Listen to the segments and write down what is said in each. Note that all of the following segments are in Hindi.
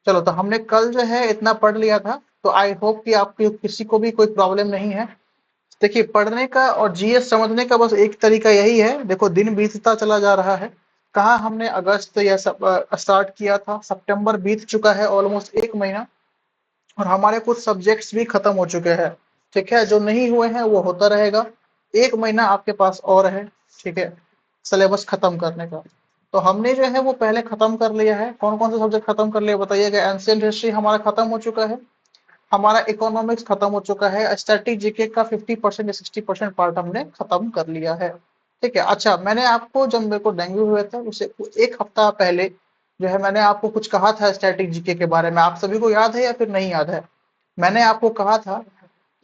चलो, तो हमने कल जो है इतना पढ़ लिया था। तो आई होप कि आपकी किसी को भी कोई प्रॉब्लम नहीं है। देखिए, पढ़ने का और जीएस समझने का बस एक तरीका यही है। देखो, दिन बीतता चला जा रहा है। कहाँ हमने अगस्त या सब स्टार्ट किया था, सितंबर बीत चुका है, ऑलमोस्ट एक महीना। और हमारे कुछ सब्जेक्ट्स भी खत्म हो चुके हैं। ठीक है, जो नहीं हुए हैं वो होता रहेगा। एक महीना आपके पास और है। ठीक है, सिलेबस खत्म करने का। तो हमने जो है वो पहले खत्म कर लिया है। कौन कौन से सब्जेक्ट खत्म कर लिए बताइएगा? एंशियंट हिस्ट्री हमारा खत्म हो चुका है। हमारा इकोनॉमिक्स खत्म हो चुका है। स्टैटिक जीके का 50% या 60% पार्ट हमने खत्म कर लिया है। ठीक है। अच्छा, मैंने आपको जब मेरे को डेंगू हुआ था उसे एक हफ्ता पहले जो है मैंने आपको कुछ कहा था स्टैटिक जीके के बारे में। आप सभी को याद है या फिर नहीं याद है? मैंने आपको कहा था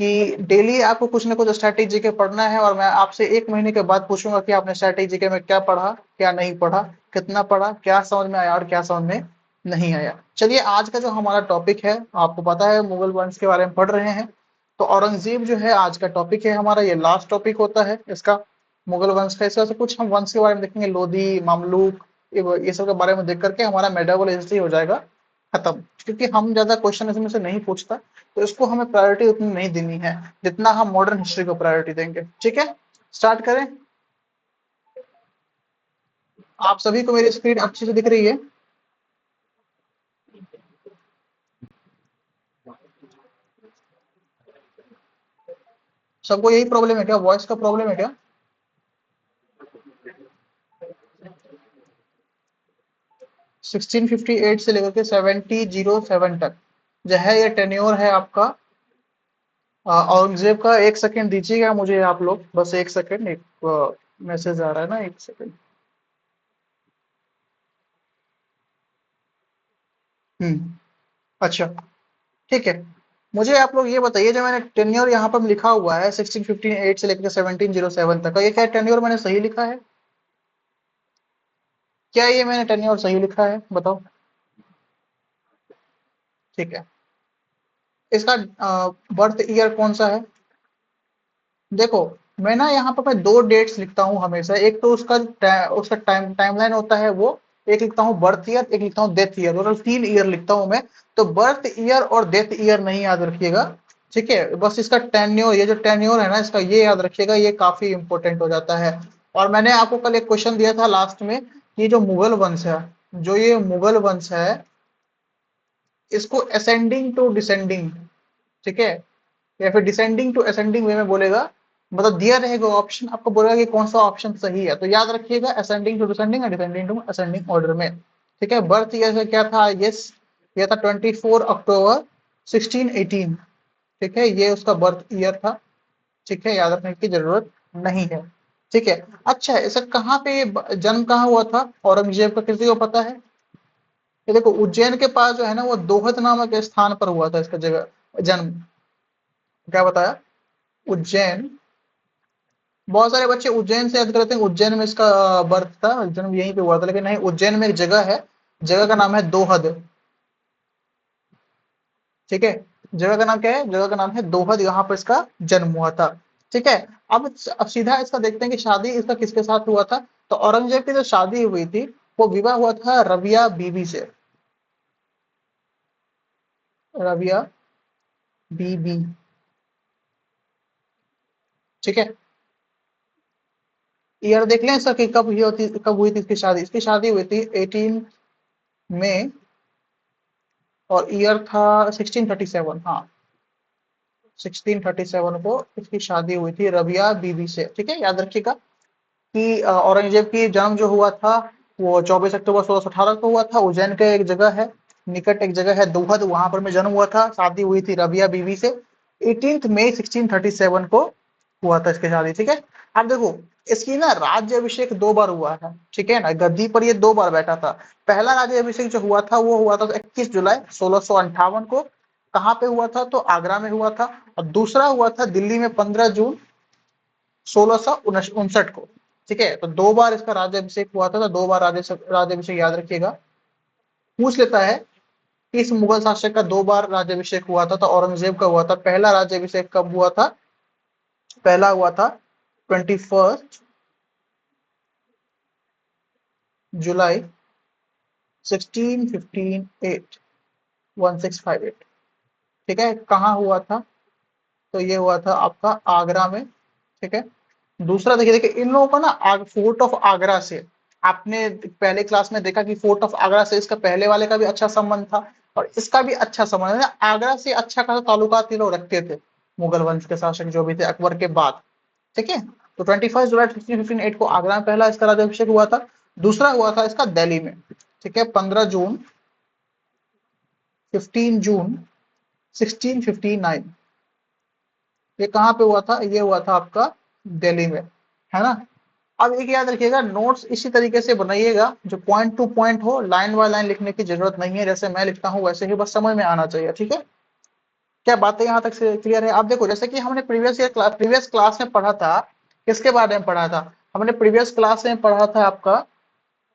कि डेली आपको कुछ ना कुछ स्टैटिक जीके पढ़ना है, और मैं आपसे एक महीने के बाद पूछूंगा कि आपने स्टैटिक जीके में क्या पढ़ा, क्या नहीं पढ़ा, कितना पढ़ा, क्या समझ में आया और क्या समझ में नहीं आया। चलिए, आज का जो हमारा टॉपिक है, आपको पता है मुगल वंश के बारे में पढ़ रहे हैं। तो औरंगजेब जो है आज का टॉपिक है हमारा, ये लास्ट टॉपिक होता है इसका, मुगल वंश का। इससे कुछ हम वंश के बारे में देखेंगे, लोधी, मामलूक, ये सब के बारे में देख करके हमारा मेडावल हिस्ट्री हो जाएगा खत्म। क्योंकि हम ज्यादा क्वेश्चन इसमें से नहीं पूछता, तो इसको हमें प्रायोरिटी उतनी नहीं देनी है जितना हम मॉडर्न हिस्ट्री को प्रायोरिटी देंगे। ठीक है, स्टार्ट करें। आप सभी को मेरी स्क्रीन अच्छी से दिख रही है? सबको यही प्रॉब्लम है क्या? वॉइस का प्रॉब्लम है क्या? 1658 से लेकर के 1707 तक जो है ये टेन्योर है आपका औरंगजेब का। एक सेकंड दीजिएगा मुझे आप लोग, बस एक सेकंड, एक मैसेज आ रहा है ना, एक सेकंड। अच्छा, ठीक है। मुझे आप लोग ये बताइए, जो मैंने टेन्योर यहाँ पर लिखा हुआ है 1658 से लेकर 1707 तक का, ये क्या टेन्योर मैंने सही लिखा है? क्या ये मैंने टेन्योर सही लिखा है, बताओ। ठीक है। इसका बर्थ ईयर कौन सा है? देखो, मैं ना यहाँ पर मैं दो डेट्स लिखता हूँ हमेशा। एक तो उसका टाइमलाइन होता है वो, एक लिखता हूँ बर्थ ईयर, एक लिखता हूँ डेथ ईयर, टोटल 3 ईयर लिखता हूँ मैं। तो बर्थ ईयर और डेथ ईयर नहीं याद रखिएगा। ठीक है, बस इसका टेन्योर, ये जो टेन्योर है ना इसका, ये याद रखिएगा, ये काफी इंपॉर्टेंट हो जाता है। और मैंने आपको कल एक क्वेश्चन दिया था लास्ट में कि जो मुगल वंश है, जो ये मुगल वंश है, इसको असेंडिंग टू डिसेंडिंग, ठीक है, या फिर डिसेंडिंग टू असेंडिंग वे में बोलेगा। मतलब दिया रहेगा ऑप्शन, आपको बोलेगा कि कौन सा ऑप्शन सही है, तो याद रखिएगा असेंडिंग टू डिसेंडिंग और डिसेंडिंग टू असेंडिंग ऑर्डर में। ठीक है, बर्थ ईयर से क्या था? यस, ये था 24 अक्टूबर 1618। ठीक है, ये उसका बर्थ ईयर था। ठीक है, याद रखने की जरूरत नहीं है। ठीक है। अच्छा, ऐसा कहाँ पे जन्म कहाँ हुआ था औरंगजेब का, किसी को पता है? ये देखो, उज्जैन के पास जो है ना वो दोहत नामक स्थान पर हुआ था इसका जगह जन्म। क्या बताया? उज्जैन। बहुत सारे बच्चे उज्जैन से याद करते हैं, उज्जैन में इसका बर्थ था, जन्म यहीं पे हुआ था, लेकिन नहीं, उज्जैन में एक जगह है, जगह का नाम है दोहद। ठीक है, जगह का नाम क्या है? जगह का नाम है दोहद, यहाँ पर इसका जन्म हुआ था। ठीक है। अब सीधा इसका देखते हैं कि शादी इसका किसके साथ हुआ था। तो औरंगजेब की जो शादी हुई थी, वो विवाह हुआ था रबिया बीबी से। रबिया बीबी। ठीक है, ईयर देख लें इसका कि कब हुई थी इसकी शादी। इसकी शादी हुई थी 18 मई, और ईयर था 1637। हाँ, 1637 को इसकी शादी हुई थी रबिया बीबी से। ठीक है, याद रखिएगा कि औरंगजेब की जन्म जो हुआ था वो 24 अक्टूबर 1618 को हुआ था। उज्जैन के एक जगह है, निकट एक जगह है दोहद, वहां पर में जन्म हुआ था। शादी हुई थी रबिया बीबी से 18 मई 1637 को हुआ था इसकी शादी। ठीक है। अब देखो, इसकी ना राज्य अभिषेक 2 बार हुआ है। ठीक है ना, गद्दी पर ये 2 बार बैठा था। पहला राज्य अभिषेक जो हुआ था वो हुआ था 21 जुलाई 1658 को। कहाँ पे हुआ था? तो आगरा में हुआ था। और दूसरा हुआ था दिल्ली में 15 जून 1659 को। ठीक है, तो 2 बार इसका राज्यभिषेक हुआ था। तो 2 बार राज्यभिषेक याद रखिएगा। पूछ लेता है कि इस मुगल शासक का 2 बार राज्यभिषेक हुआ था, तो औरंगजेब का हुआ था। पहला राज्यभिषेक कब हुआ था? पहला हुआ था 21 जुलाई 1658। 1658। ठीक है, कहाँ हुआ था? तो ये हुआ था आपका आगरा में। ठीक है। दूसरा देखिए देखिए इन लोगों का ना फोर्ट ऑफ आगरा से, आपने पहले क्लास में देखा कि फोर्ट ऑफ आगरा से इसका पहले वाले का भी अच्छा संबंध था और इसका भी अच्छा संबंध है। आगरा से अच्छा खासा ताल्लुकात ये लोग रखते थे, मुगल वंश के शासक जो भी थे अकबर के बाद। ठीक है। तो 21 जुलाई 1558 को आगरा में पहला इसका राज्याभिषेक हुआ था। दूसरा हुआ था इसका दिल्ली में। ठीक है, 15 जून 15 जून 1659। ये कहाँ पे हुआ था? ये हुआ था आपका दिल्ली में, है ना। अब एक याद रखिएगा, नोट्स इसी तरीके से बनाइएगा जो पॉइंट टू पॉइंट हो, लाइन बाय लाइन लिखने की जरूरत नहीं है, जैसे मैं लिखता हूँ वैसे ही बस समझ में आना चाहिए। ठीक है, क्या बातें यहाँ तक से क्लियर है? आप देखो, जैसे कि हमने प्रीवियस क्लास में पढ़ा था, किसके बारे में पढ़ा था? हमने प्रीवियस क्लास में पढ़ा था आपका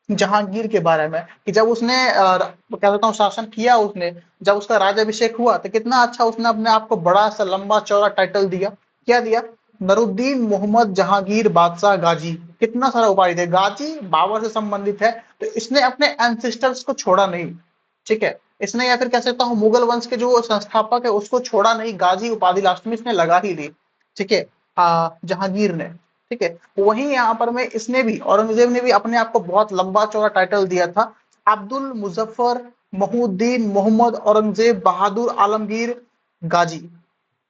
जहांगीर के बारे में, कि जब उसने क्या कहता हूँ शासन किया, उसने जब उसका राज्याभिषेक हुआ तो कितना अच्छा उसने अपने आप को बड़ा सा लंबा चौड़ा टाइटल दिया। क्या दिया? नरुद्दीन मोहम्मद जहांगीर बादशाह गाजी। कितना सारा उपाधि थे, गाजी बाबर से संबंधित है, तो इसने अपने एंसेस्टर्स को छोड़ा नहीं। ठीक है, इसने या फिर कह सकता हूँ मुगल वंश के जो संस्थापक है उसको छोड़ा नहीं, गाजी उपाधि लास्ट में इसने लगा ही ली। ठीक है, जहांगीर ने। ठीक है, वहीं यहाँ पर में इसने भी, औरंगजेब ने भी अपने आप को बहुत लंबा चौड़ा टाइटल दिया था, अब्दुल मुजफ्फर महमुद्दीन मोहम्मद औरंगजेब बहादुर आलमगीर गाजी।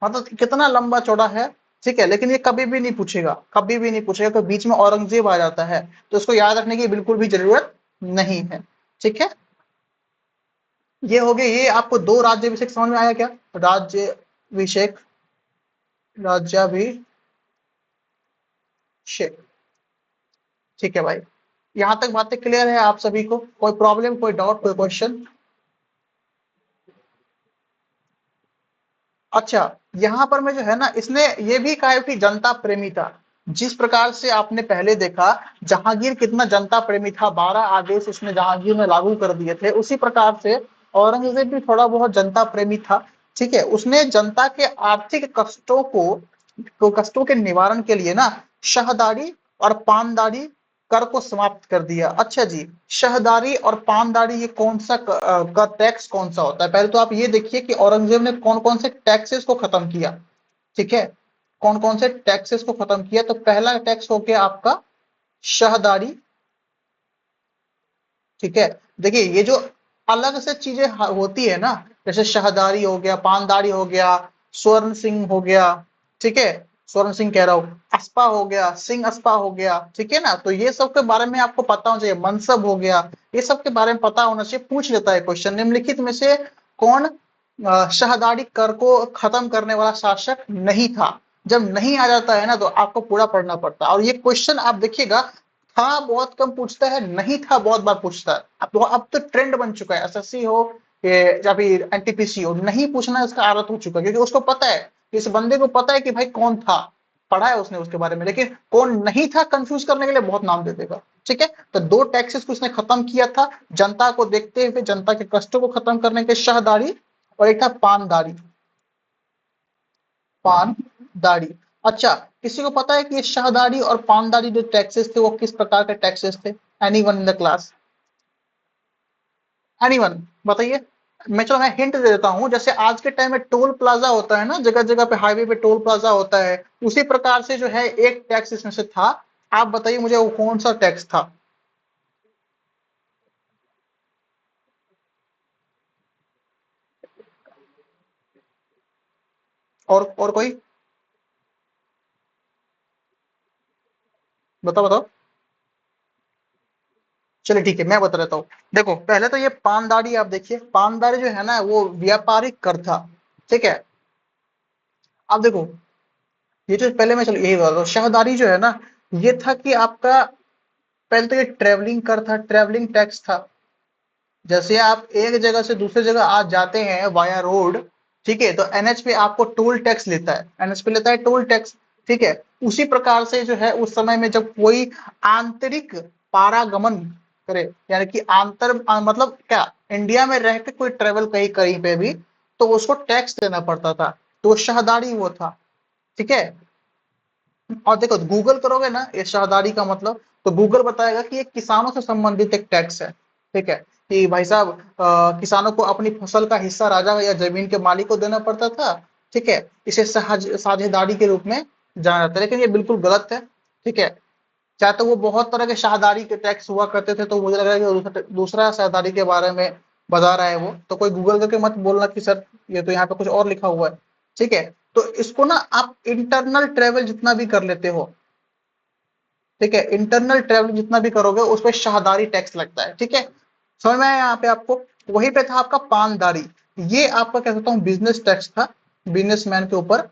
मतलब कितना लंबा चौड़ा है। ठीक है, लेकिन ये कभी भी नहीं पूछेगा, कभी भी नहीं पूछेगा कि बीच में औरंगजेब आ जाता है, तो इसको याद रखने की बिल्कुल भी जरूरत नहीं है। ठीक है, ये हो गए, ये आपको दो राज्याभिषेक समझ में आया क्या? राज्याभिषेक, राज्याभिषेक। ठीक है भाई, यहाँ तक बातें क्लियर है आप सभी को? कोई प्रॉब्लम, कोई डाउट, कोई क्वेश्चन? अच्छा, यहाँ पर में जो है ना, इसने ये भी कहा है कि जनता प्रेमी था। जिस प्रकार से आपने पहले देखा जहांगीर कितना जनता प्रेमी था, 12 आदेश उसने जहांगीर में लागू कर दिए थे, उसी प्रकार से औरंगजेब भी थोड़ा बहुत जनता प्रेमी था। ठीक है, उसने जनता के आर्थिक कष्टों को कष्टों के निवारण के लिए ना शहदारी और पानदारी कर को समाप्त कर दिया। अच्छा जी, शहदारी और पानदारी ये कौन सा का टैक्स कौन सा होता है? पहले तो आप ये देखिए कि औरंगजेब ने कौन कौन से टैक्सेस को खत्म किया। ठीक है, कौन कौन से टैक्सेस को खत्म किया? तो पहला टैक्स हो गया आपका शहदारी। ठीक है, देखिए ये जो अलग से चीजें होती है ना, जैसे शहदारी हो गया, पानदारी हो गया, स्वर्ण सिंह हो गया। ठीक है, स्वर्ण सिंह कह रहा हूँ, अस्पा हो गया, सिंह अस्पा हो गया। ठीक है ना, तो ये सब के बारे में आपको पता होना चाहिए। मनसब हो गया, ये सब के बारे में पता होना चाहिए। पूछ लेता है क्वेश्चन, निम्नलिखित में से कौन शहदारी कर को खत्म करने वाला शासक नहीं था? जब नहीं आ जाता है ना तो आपको पूरा पढ़ना पड़ता है। और ये क्वेश्चन आप देखिएगा, था बहुत कम पूछता है, नहीं था बहुत बार पूछता है। अब तो ट्रेंड बन चुका है, एसएससी हो या फिर एनटीपीसी हो, नहीं पूछना इसका आदत हो चुका है, क्योंकि उसको पता है, इस बंदे को पता है कि भाई कौन था, पढ़ा है उसने उसके बारे में, लेकिन कौन नहीं था कंफ्यूज करने के लिए बहुत नाम दे देगा। ठीक है, तो दो टैक्सेस को उसने खत्म किया था जनता को देखते हुए, जनता के कष्टों को खत्म करने के, शहदारी और एक था पानदारी। पानदारी। अच्छा, किसी को पता है कि ये शाहदारी और पानदारी जो टैक्सेस थे वो किस प्रकार के टैक्सेस थे? Anyone in the class? Anyone बताइए। मैं हिंट दे देता हूं, जैसे आज के टाइम में टोल प्लाजा होता है ना, जगह जगह पे हाईवे पे टोल प्लाजा होता है, उसी प्रकार से जो है एक टैक्स इसमें से था। आप बताइए मुझे वो कौन सा टैक्स था? और कोई? बताओ बताओ। चलिए ठीक है, मैं बता देता हूँ। देखो, पहले तो ये पानदारी आप देखिए, पानदारी जो है ना वो व्यापारिक कर था। ठीक है, आप देखो, ये जो पहले मैं चलो यही बता दो, शहदारी जो है ना, ये था कि आपका पहले तो ये ट्रेवलिंग कर था, ट्रेवलिंग टैक्स था। जैसे आप एक जगह से दूसरे जगह आज जाते हैं वाया रोड, ठीक है, तो एनएच पे आपको टोल टैक्स लेता है, एनएच पे लेता है टोल टैक्स। ठीक है, उसी प्रकार से जो है उस समय में जब कोई आंतरिक पारागमन करे, यानी कि मतलब क्या, इंडिया में रह के कोई ट्रेवल कहीं कहीं पे भी, तो उसको टैक्स देना पड़ता था, तो शहदारी वो था। ठीक है, और देखो गूगल करोगे ना ये शाहदारी का मतलब, तो गूगल बताएगा कि ये किसानों से संबंधित एक टैक्स है। ठीक है, कि भाई साहब किसानों को अपनी फसल का हिस्सा राजा या जमीन के मालिक को देना पड़ता था। ठीक है, इसे साझेदारी के रूप में जाना जाता है, लेकिन ये बिल्कुल गलत है। ठीक है, चाहे तो वो बहुत तरह के शाहदारी के टैक्स हुआ करते थे, तो मुझे लग रहा है कि दूसरा दूसरा शाहदारी के बारे में बता रहा है वो, तो कोई गूगल करके मत बोलना कि सर ये तो यहाँ पे कुछ और लिखा हुआ है। ठीक है, तो इसको ना आप इंटरनल ट्रेवल जितना भी कर लेते हो, ठीक है, इंटरनल ट्रेवल जितना भी करोगे उस पर शाहदारी टैक्स लगता है। ठीक है, समझ में आया यहाँ पे आपको? वहीं पे था आपका पानदारी, ये आपका कह सकता हूँ बिजनेस टैक्स था, बिजनेसमैन के ऊपर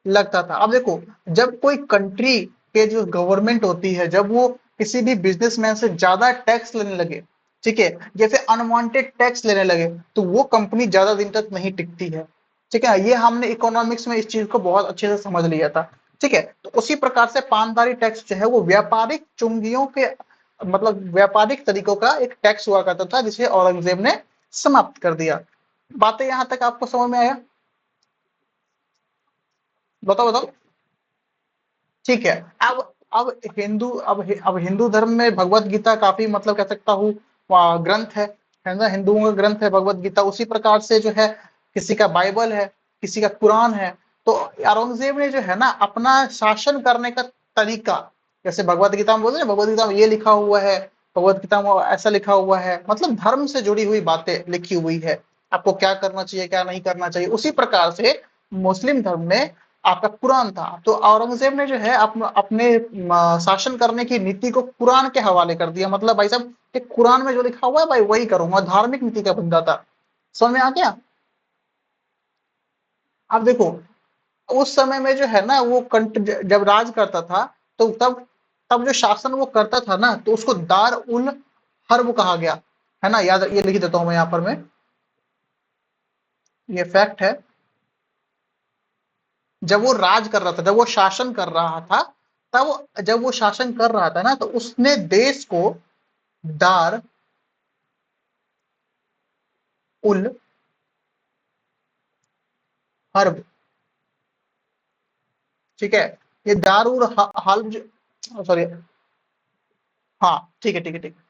लगता था। अब देखो, जब कोई कंट्री के जो गवर्नमेंट होती है, जब वो किसी भी बिजनेसमैन से ज्यादा टैक्स लेने लगे, ठीक है, या फिर अनवांटेड टैक्स लेने लगे, तो वो कंपनी ज्यादा दिन तक नहीं टिकती है। ठीक है, ये हमने इकोनॉमिक्स में इस चीज को बहुत अच्छे से समझ लिया था। ठीक है, तो उसी प्रकार से पानदारी टैक्स जो है वो व्यापारिक चुंगियों के, मतलब व्यापारिक तरीकों का एक टैक्स हुआ करता था, जिसे औरंगजेब ने समाप्त कर दिया। बातें यहां तक आपको समझ में आया? बताओ बताओ। ठीक है, अब अब हिंदू धर्म में भगवत गीता काफी, मतलब कह सकता हूँ ग्रंथ है ना, हिंदुओं का ग्रंथ है भगवत गीता। उसी प्रकार से जो है किसी का बाइबल है, किसी का कुरान है। तो औरंगजेब ने जो है ना अपना शासन करने का तरीका, जैसे भगवत गीता में बोलते हैं, भगवत गीता में ये लिखा हुआ है, भगवत गीता में ऐसा लिखा हुआ है, मतलब धर्म से जुड़ी हुई बातें लिखी हुई है, आपको क्या करना चाहिए क्या नहीं करना चाहिए। उसी प्रकार से मुस्लिम धर्म में आपका कुरान था, तो औरंगजेब ने जो है अपने शासन करने की नीति को कुरान के हवाले कर दिया। मतलब भाई साहब कि कुरान में जो लिखा हुआ है भाई वही करूंगा, धार्मिक नीति का बंदा था। समझ में आ गया? अब देखो, उस समय में जो है ना वो जब राज करता था, तो तब तब जो शासन वो करता था ना, तो उसको दार उल हर्ब कहा गया, है ना। याद, ये लिख देता हूं मैं यहाँ पर, मैं ये फैक्ट है। जब वो राज कर रहा था, जब वो शासन कर रहा था, तब जब वो शासन कर रहा था ना, तो उसने देश को दार उल हर्ब, ठीक है, ये दार उल हर्ब, सॉरी, हाँ ठीक है ठीक है ठीक है।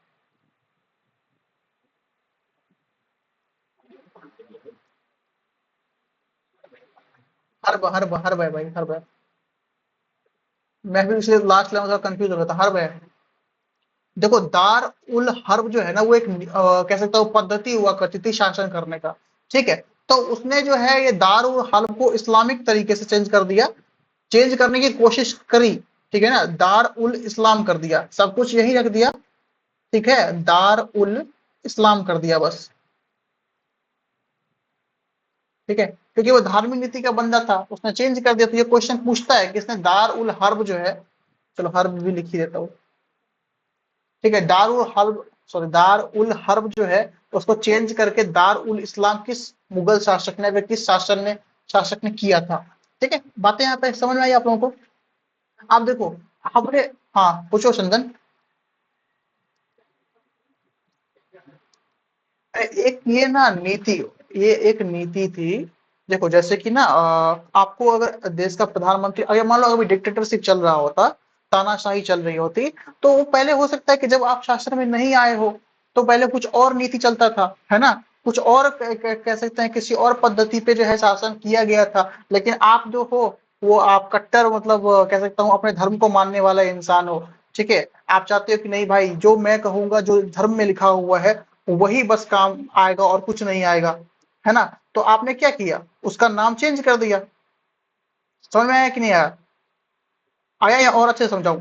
हर्ब हर्ब हर्ब है भाई, हर्ब है। मैं भी इसलिए लास्ट लेवल का कंफ्यूज हो गया था, हर्ब है। देखो, दार उल हर्ब जो है ना वो एक कह सकता हूँ पद्धति हुआ करती थी शासन करने का। ठीक है, तो उसने जो है ये दार उल हर्ब को इस्लामिक तरीके से चेंज कर दिया, चेंज करने की कोशिश करी। ठीक है ना, दार उल इस्लाम कर दिया, सब कुछ यही रख दिया। ठीक है, दार उल इस्लाम कर दिया बस। ठीक है, क्योंकि वो धार्मिक नीति का बंदा था, उसने चेंज कर दिया। तो ये क्वेश्चन पूछता है कि इसने दार उल हर्ब जो है, चलो हर्ब भी लिख ही देता हूँ। ठीक है, दार उल हर्ब, सॉरी, दार उल हर्ब जो है उसको चेंज करके दार उल इस्लाम किस मुगल शासक ने, वे किस शासक ने किया था। ठीक है, बातें यहाँ पे समझ में आई आप लोगों को? आप देखो, हमने, हाँ पूछो चंदन। एक ये ना नीति, ये एक नीति थी। देखो जैसे कि ना आपको अगर देश का प्रधानमंत्री, अगर मान लो अभी डिक्टेटरशिप चल रहा होता, तानाशाही चल रही होती, तो वो पहले हो सकता है कि जब आप शासन में नहीं आए हो, तो पहले कुछ और नीति चलता था, है ना, कुछ और कह सकते हैं किसी और पद्धति पे जो है शासन किया गया था। लेकिन आप जो हो, वो आप कट्टर, मतलब कह सकता हूँ अपने धर्म को मानने वाला इंसान हो। ठीक है, आप चाहते हो कि नहीं भाई, जो मैं कहूंगा, जो धर्म में लिखा हुआ है वही बस काम आएगा और कुछ नहीं आएगा, है ना। तो आपने क्या किया, उसका नाम चेंज कर दिया। समझ में आया कि नहीं आया? आया या और अच्छे से समझाऊं?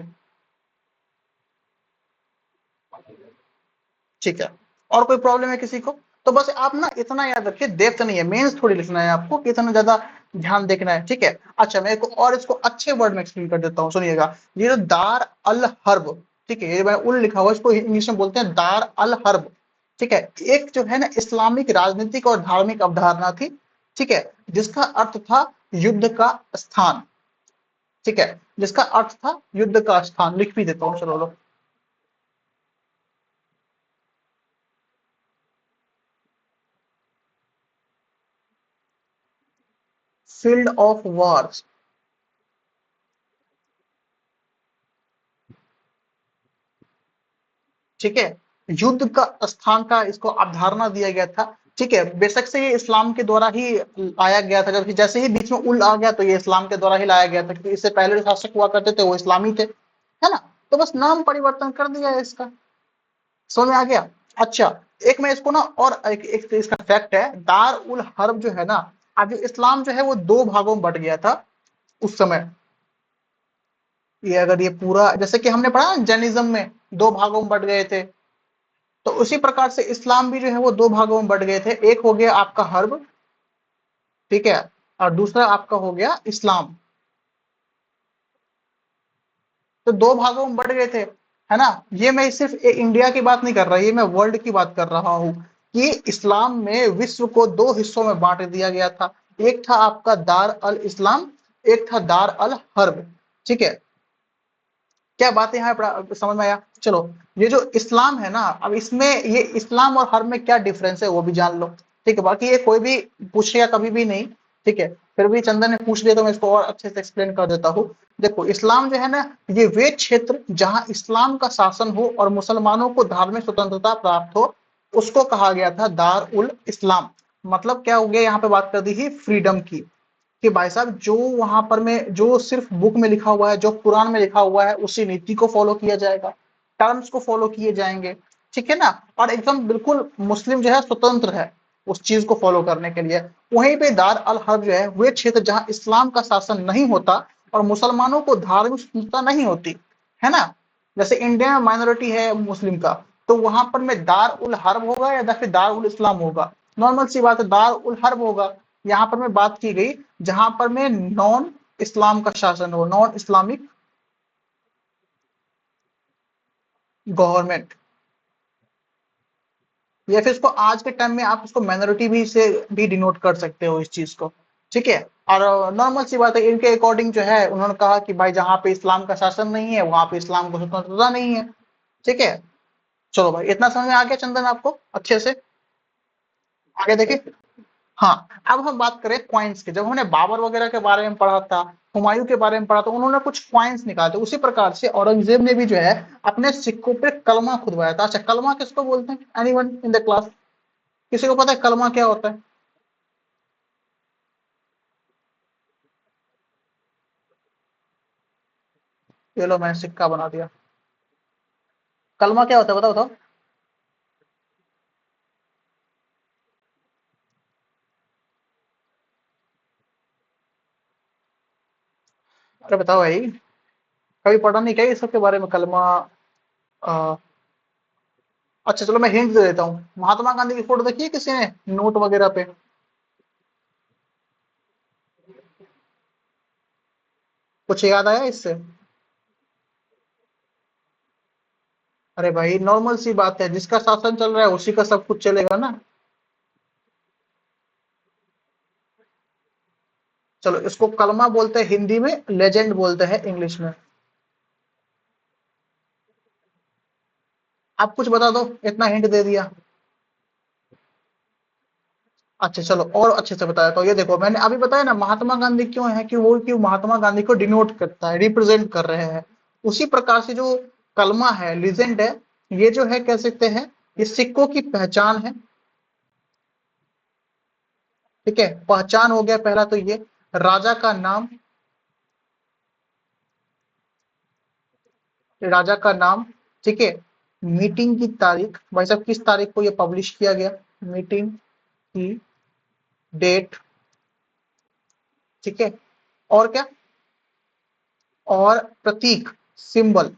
ठीक है, और कोई प्रॉब्लम है किसी को? तो बस आप ना इतना याद रखिए, डेप्थ नहीं है, मेंस थोड़ी लिखना है आपको कि इतना ज्यादा ध्यान देखना है। ठीक है, अच्छा मैं एक और इसको अच्छे वर्ड में एक्सप्लेन कर देता हूँ, सुनिएगा। ये जो दार अल हर्ब, ठीक है, ये मैं उल लिखा हुआ है, इसको इंग्लिश में बोलते हैं दार अल हर्ब। ठीक है, एक जो है ना इस्लामिक राजनीतिक और धार्मिक अवधारणा थी। ठीक है, जिसका अर्थ था युद्ध का स्थान। ठीक है, जिसका अर्थ था युद्ध का स्थान, लिख भी देता हूँ, चलो लो। Field of Wars. ठीक है, युद्ध का स्थान का इसको अवधारणा दिया गया था। ठीक है, बेशक से ये इस्लाम के द्वारा ही आया गया था, जबकि जैसे ही बीच में उल आ गया तो ये इस्लाम के द्वारा ही लाया गया था, क्योंकि इससे पहले जो शासक हुआ करते थे वो इस्लामी थे, है ना। तो बस नाम परिवर्तन कर दिया है इसका। समझ में आ गया। अच्छा, एक मैं इसको ना, और एक इसका फैक्ट है, दार उल हर्ब जो है ना, अब इस्लाम जो है वो दो भागों में बट गया था उस समय। ये अगर ये पूरा, जैसे कि हमने पढ़ा ना जैनिज्म में दो भागों में बट गए थे, तो उसी प्रकार से इस्लाम भी जो है वो दो भागों में बट गए थे। एक हो गया आपका हर्ब, ठीक है, और दूसरा आपका हो गया इस्लाम। तो दो भागों में बट गए थे, है ना। ये मैं सिर्फ इंडिया की बात नहीं कर रहा, ये मैं वर्ल्ड की बात कर रहा हूँ, कि इस्लाम में विश्व को दो हिस्सों में बांट दिया गया था। एक था आपका दार अल इस्लाम, एक था दार अल हर्ब। ठीक है, क्या बात है यहाँ समझ में आया। चलो, ये जो इस्लाम है ना, अब इसमें ये इस्लाम और हर्ब में क्या डिफरेंस है वो भी जान लो। ठीक है, बाकी ये कोई भी पूछेगा कभी भी नहीं, ठीक है, फिर भी चंदन ने पूछ लिया तो मैं इसको और अच्छे से एक्सप्लेन कर देता हूँ। देखो, इस्लाम जो है ना, ये वे क्षेत्र जहां इस्लाम का शासन हो और मुसलमानों को धार्मिक स्वतंत्रता प्राप्त हो, उसको कहा गया था दार उल इस्लाम। मतलब क्या हो गया, यहाँ पे बात कर दी थी फ्रीडम की, कि भाई साहब जो वहां पर में जो सिर्फ बुक में लिखा हुआ है, जो कुरान में लिखा हुआ है, उसी नीति को फॉलो किया जाएगा, टर्म्स को फॉलो किए जाएंगे। ठीक है ना, और एकदम बिल्कुल मुस्लिम जो है स्वतंत्र है उस चीज को फॉलो करने के लिए। वहीं पे दार अल हर्ब जो है, वे क्षेत्र जहां इस्लाम का शासन नहीं होता और मुसलमानों को धार्मिक स्वतंत्रता नहीं होती, है ना। जैसे इंडिया में माइनॉरिटी है मुस्लिम का, तो वहां पर में दार उल हर्ब होगा या फिर दार उल इस्लाम होगा। नॉर्मल सी बात है, दार उल हर्ब होगा। यहाँ पर मैं बात की गई जहां पर में नॉन इस्लाम का शासन हो, नॉन इस्लामिक गवर्नमेंट, या फिर इसको आज के टाइम में आप इसको माइनॉरिटी भी से भी डिनोट कर सकते हो इस चीज को। ठीक है, और नॉर्मल सी बात है, इनके अकॉर्डिंग जो है उन्होंने कहा कि भाई जहां पे इस्लाम का शासन नहीं है वहां पे इस्लाम को स्वतंत्रता नहीं है। ठीक है, चलो भाई, इतना समझ में आ गया चंदन आपको अच्छे से। आगे देखिए। हाँ, अब हम बात करें क्वाइंस की। जब हमने बाबर वगैरह के बारे में पढ़ा था, हुमायूं के बारे में पढ़ा, तो उन्होंने कुछ क्वाइंस निकाले थे। उसी प्रकार से औरंगजेब ने भी जो है अपने सिक्कों पे कलमा खुदवाया था। अच्छा, कलमा किसको बोलते हैं, एनीवन इन द क्लास, किसी को पता है कलमा क्या होता है? ये लो, मैंने सिक्का बना दिया। कलमा क्या होता है, बताओ बताओ। अरे बताओ भाई, कभी पढ़ा नहीं क्या इस सब के बारे में, कलमा? अ, अच्छा चलो, मैं हिंट दे देता हूँ। महात्मा गांधी की फोटो देखी है किसी ने नोट वगैरह पे? कुछ याद आया इससे? अरे भाई, नॉर्मल सी बात है, जिसका शासन चल रहा है उसी का सब कुछ चलेगा ना। चलो, इसको कलमा बोलते हैं हिंदी में, लेजेंड बोलते हैं इंग्लिश में। आप कुछ बता दो, इतना हिंट दे दिया। अच्छा चलो, और अच्छे से बताया तो, ये देखो मैंने अभी बताया ना, महात्मा गांधी क्यों है, कि वो क्यों महात्मा गांधी को डिनोट करता है, रिप्रेजेंट कर रहे हैं। उसी प्रकार से जो कलमा है, लीजेंड है, ये जो है कह सकते हैं, ये सिक्कों की पहचान है। ठीक है, पहचान हो गया पहला तो ये। राजा का नाम, राजा का नाम, ठीक है। मीटिंग की तारीख, भाई साहब किस तारीख को ये पब्लिश किया गया, मीटिंग की डेट, ठीक है। और क्या, और प्रतीक, सिंबल,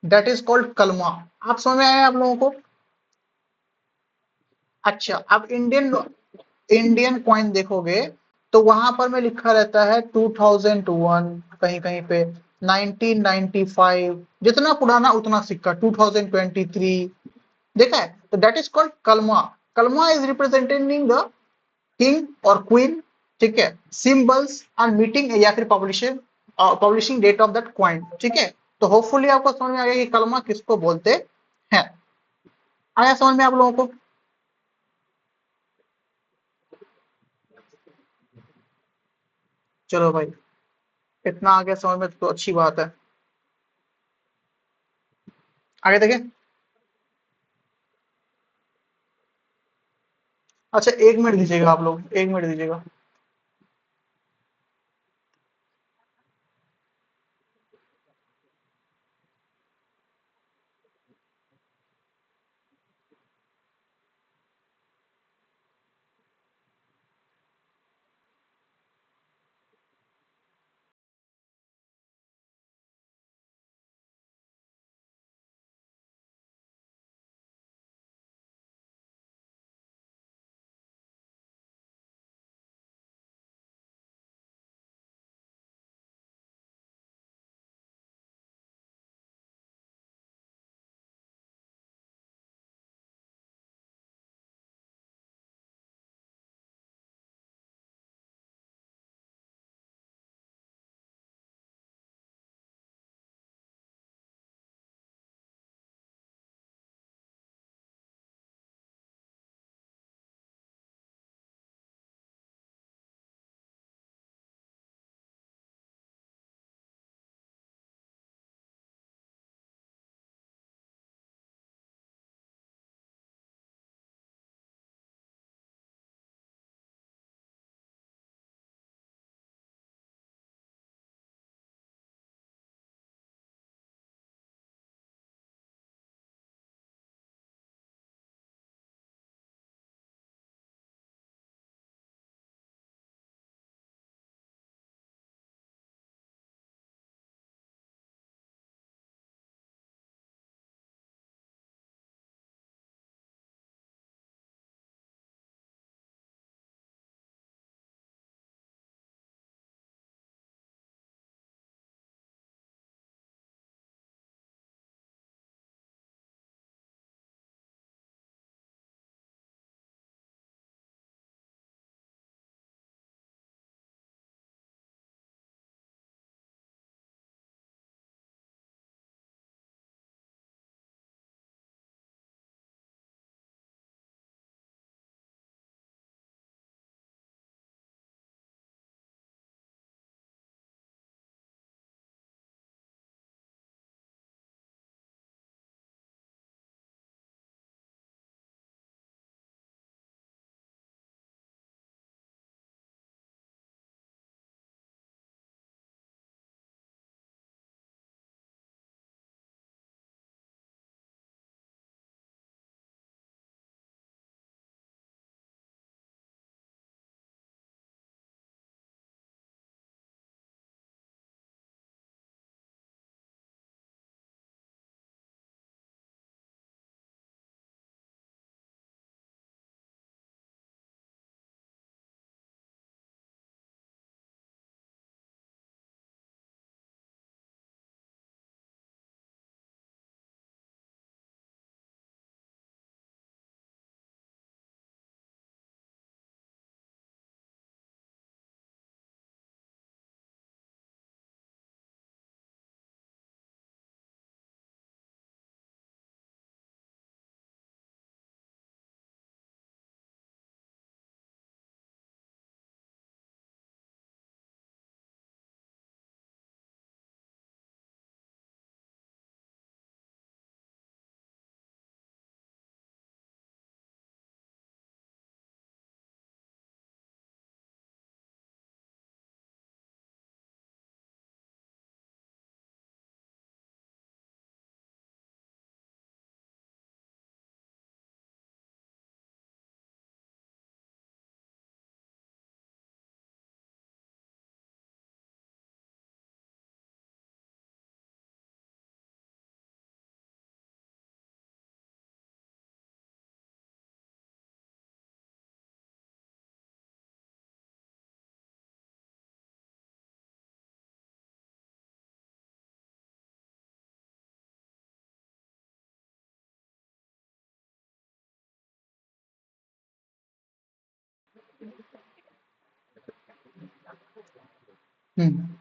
दैट इज कॉल्ड कलमा। आप समझ में आया आप लोगों को? अच्छा, अब इंडियन इंडियन कॉइन देखोगे तो वहां पर में लिखा रहता है 2001, कहीं कहीं पे 1995, जितना पुराना उतना सिक्का, 2023, देखा है, तो दैट इज कॉल्ड कलमा। कलमा इज रिप्रेजेंटिंग द किंग और क्वीन, ठीक है, सिंबल्स एंड मीटिंग या फिर publishing, publishing date of that coin. ठीक है, तो होपफुली आपको समझ में आ गया कि कलमा किसको बोलते हैं। आया समझ में आप लोगों को? चलो भाई, इतना आ गया समझ में तो अच्छी बात है। आगे देखें। अच्छा 1 मिनट दीजिएगा आप लोग, 1 मिनट दीजिएगा।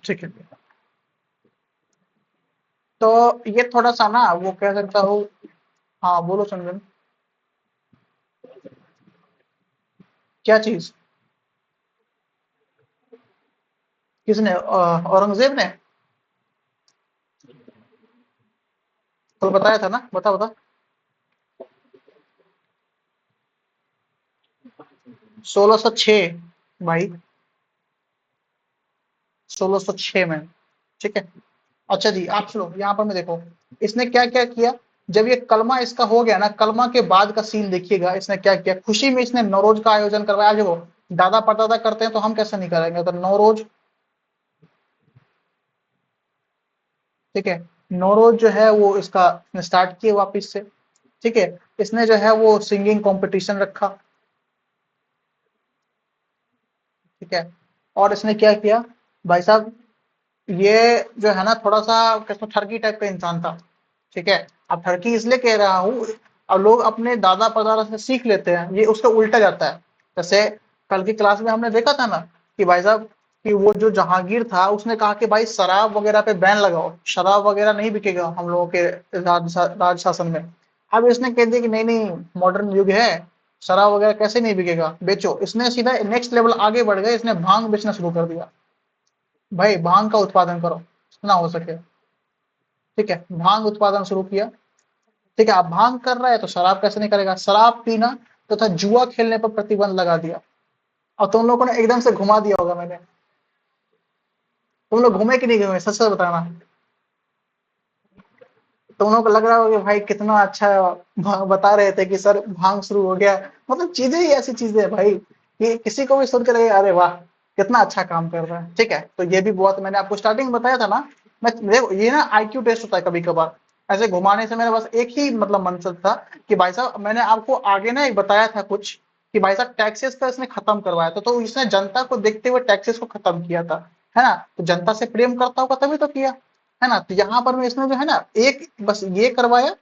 ठीक है। तो ये थोड़ा-सा ना वो कह सकता हूँ। हाँ, बोलो संजन। क्या चीज़? किसने? औरंगज़ेब ने? कल बताया था ना, बता, बता। 1606 भाई, 1606 में, ठीक है। अच्छा जी, आप सुनो, यहाँ पर मैं देखो इसने क्या क्या किया। जब ये कलमा इसका हो गया ना, कलमा के बाद का सीन देखिएगा, इसने क्या किया, खुशी में इसने नौरोज का आयोजन करवाया। देखो दादा परदादा करते हैं तो हम कैसे नहीं करेंगे, तो नौरोज, ठीक है, नौरोज जो है वो इसका स्टार्ट किए वापिस से, ठीक है। इसने जो है वो सिंगिंग कंपटीशन रखा, ठीक है। और इसने क्या किया भाई साहब, ये जो है ना थोड़ा सा कैसे ठरकी टाइप का इंसान था, ठीक है। अब ठरकी इसलिए कह रहा हूँ, अब लोग अपने दादा परदादा से सीख लेते हैं, ये उसका उल्टा जाता है। जैसे कल की क्लास में हमने देखा था ना कि भाई साहब कि वो जो जहांगीर था उसने कहा कि भाई शराब वगैरह पे बैन लगाओ, शराब वगैरह नहीं बिकेगा हम लोगों के राज शासन में। अब इसने कह दिया कि नहीं नहीं, मॉडर्न युग है, शराब वगैरह कैसे नहीं बिकेगा, बेचो। इसने सीधा नेक्स्ट लेवल आगे बढ़ गए, इसने भांग बेचना शुरू कर दिया। भाई भांग का उत्पादन करो जितना हो सके, ठीक है, भांग उत्पादन शुरू किया, ठीक है। अब भांग कर रहा है तो शराब कैसे नहीं करेगा, शराब पीना तथा जुआ खेलने पर प्रतिबंध लगा दिया। और तुम लोगों ने एकदम से घुमा दिया होगा मैंने, तुम लोग घूमे कि नहीं घूमे, सच सच बताना। तुम लोगों को लग रहा होगा कि भाई कितना अच्छा बता रहे थे कि सर भांग शुरू हो गया। मतलब चीजें ही ऐसी चीजें है भाई कि किसी को भी सुन के लगे अरे वाह कितना अच्छा काम कर रहा है, ठीक है। तो ये भी बहुत, मैंने आपको स्टार्टिंग में बताया था ना, मैं देखो ये ना आईक्यू टेस्ट होता है कभी कभार, ऐसे घुमाने से मेरा बस एक ही मतलब मंशा था कि भाई साहब मैंने आपको आगे ना एक बताया था कुछ कि भाई साहब टैक्सेस का इसने खत्म करवाया था, तो इसने जनता को देखते हुए टैक्सेस को खत्म किया था, है ना। तो जनता से प्रेम करता होगा तभी तो किया, है ना। तो यहाँ पर में इसने जो है ना एक बस ये करवाया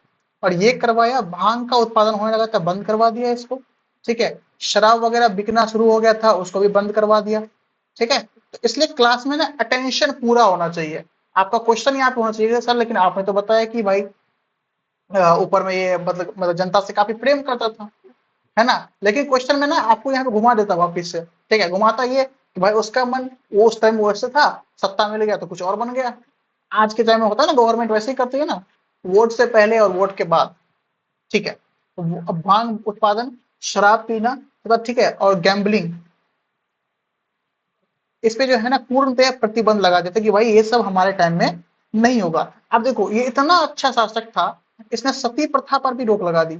और ये करवाया, भांग का उत्पादन होने लगा था बंद करवा दिया इसको, ठीक है। शराब वगैरह बिकना शुरू हो गया था उसको भी बंद करवा दिया, ठीक है। तो इसलिए क्लास में ना अटेंशन पूरा होना चाहिए। आपका क्वेश्चन यहाँ पे होना चाहिए सर लेकिन आपने तो बताया कि भाई ऊपर में ये मतलब जनता से काफी प्रेम करता था, है ना। लेकिन क्वेश्चन में ना आपको यहाँ पे घुमा देता वापिस से, ठीक है। घुमाता ये कि भाई उसका मन वो उस टाइम वैसे था, सत्ता मिल गया तो कुछ और बन गया। आज के टाइम में होता है ना, गवर्नमेंट वैसे ही करती है ना, वोट से पहले और वोट के बाद, ठीक है। तो अब भांग उत्पादन, शराब पीना, ठीक है, और गैम्बलिंग, इस पे जो है ना पूर्णतया प्रतिबंध लगा देते कि भाई ये सब हमारे टाइम में नहीं होगा। अब देखो ये इतना अच्छा शासक था, इसने सती प्रथा पर भी रोक लगा दी,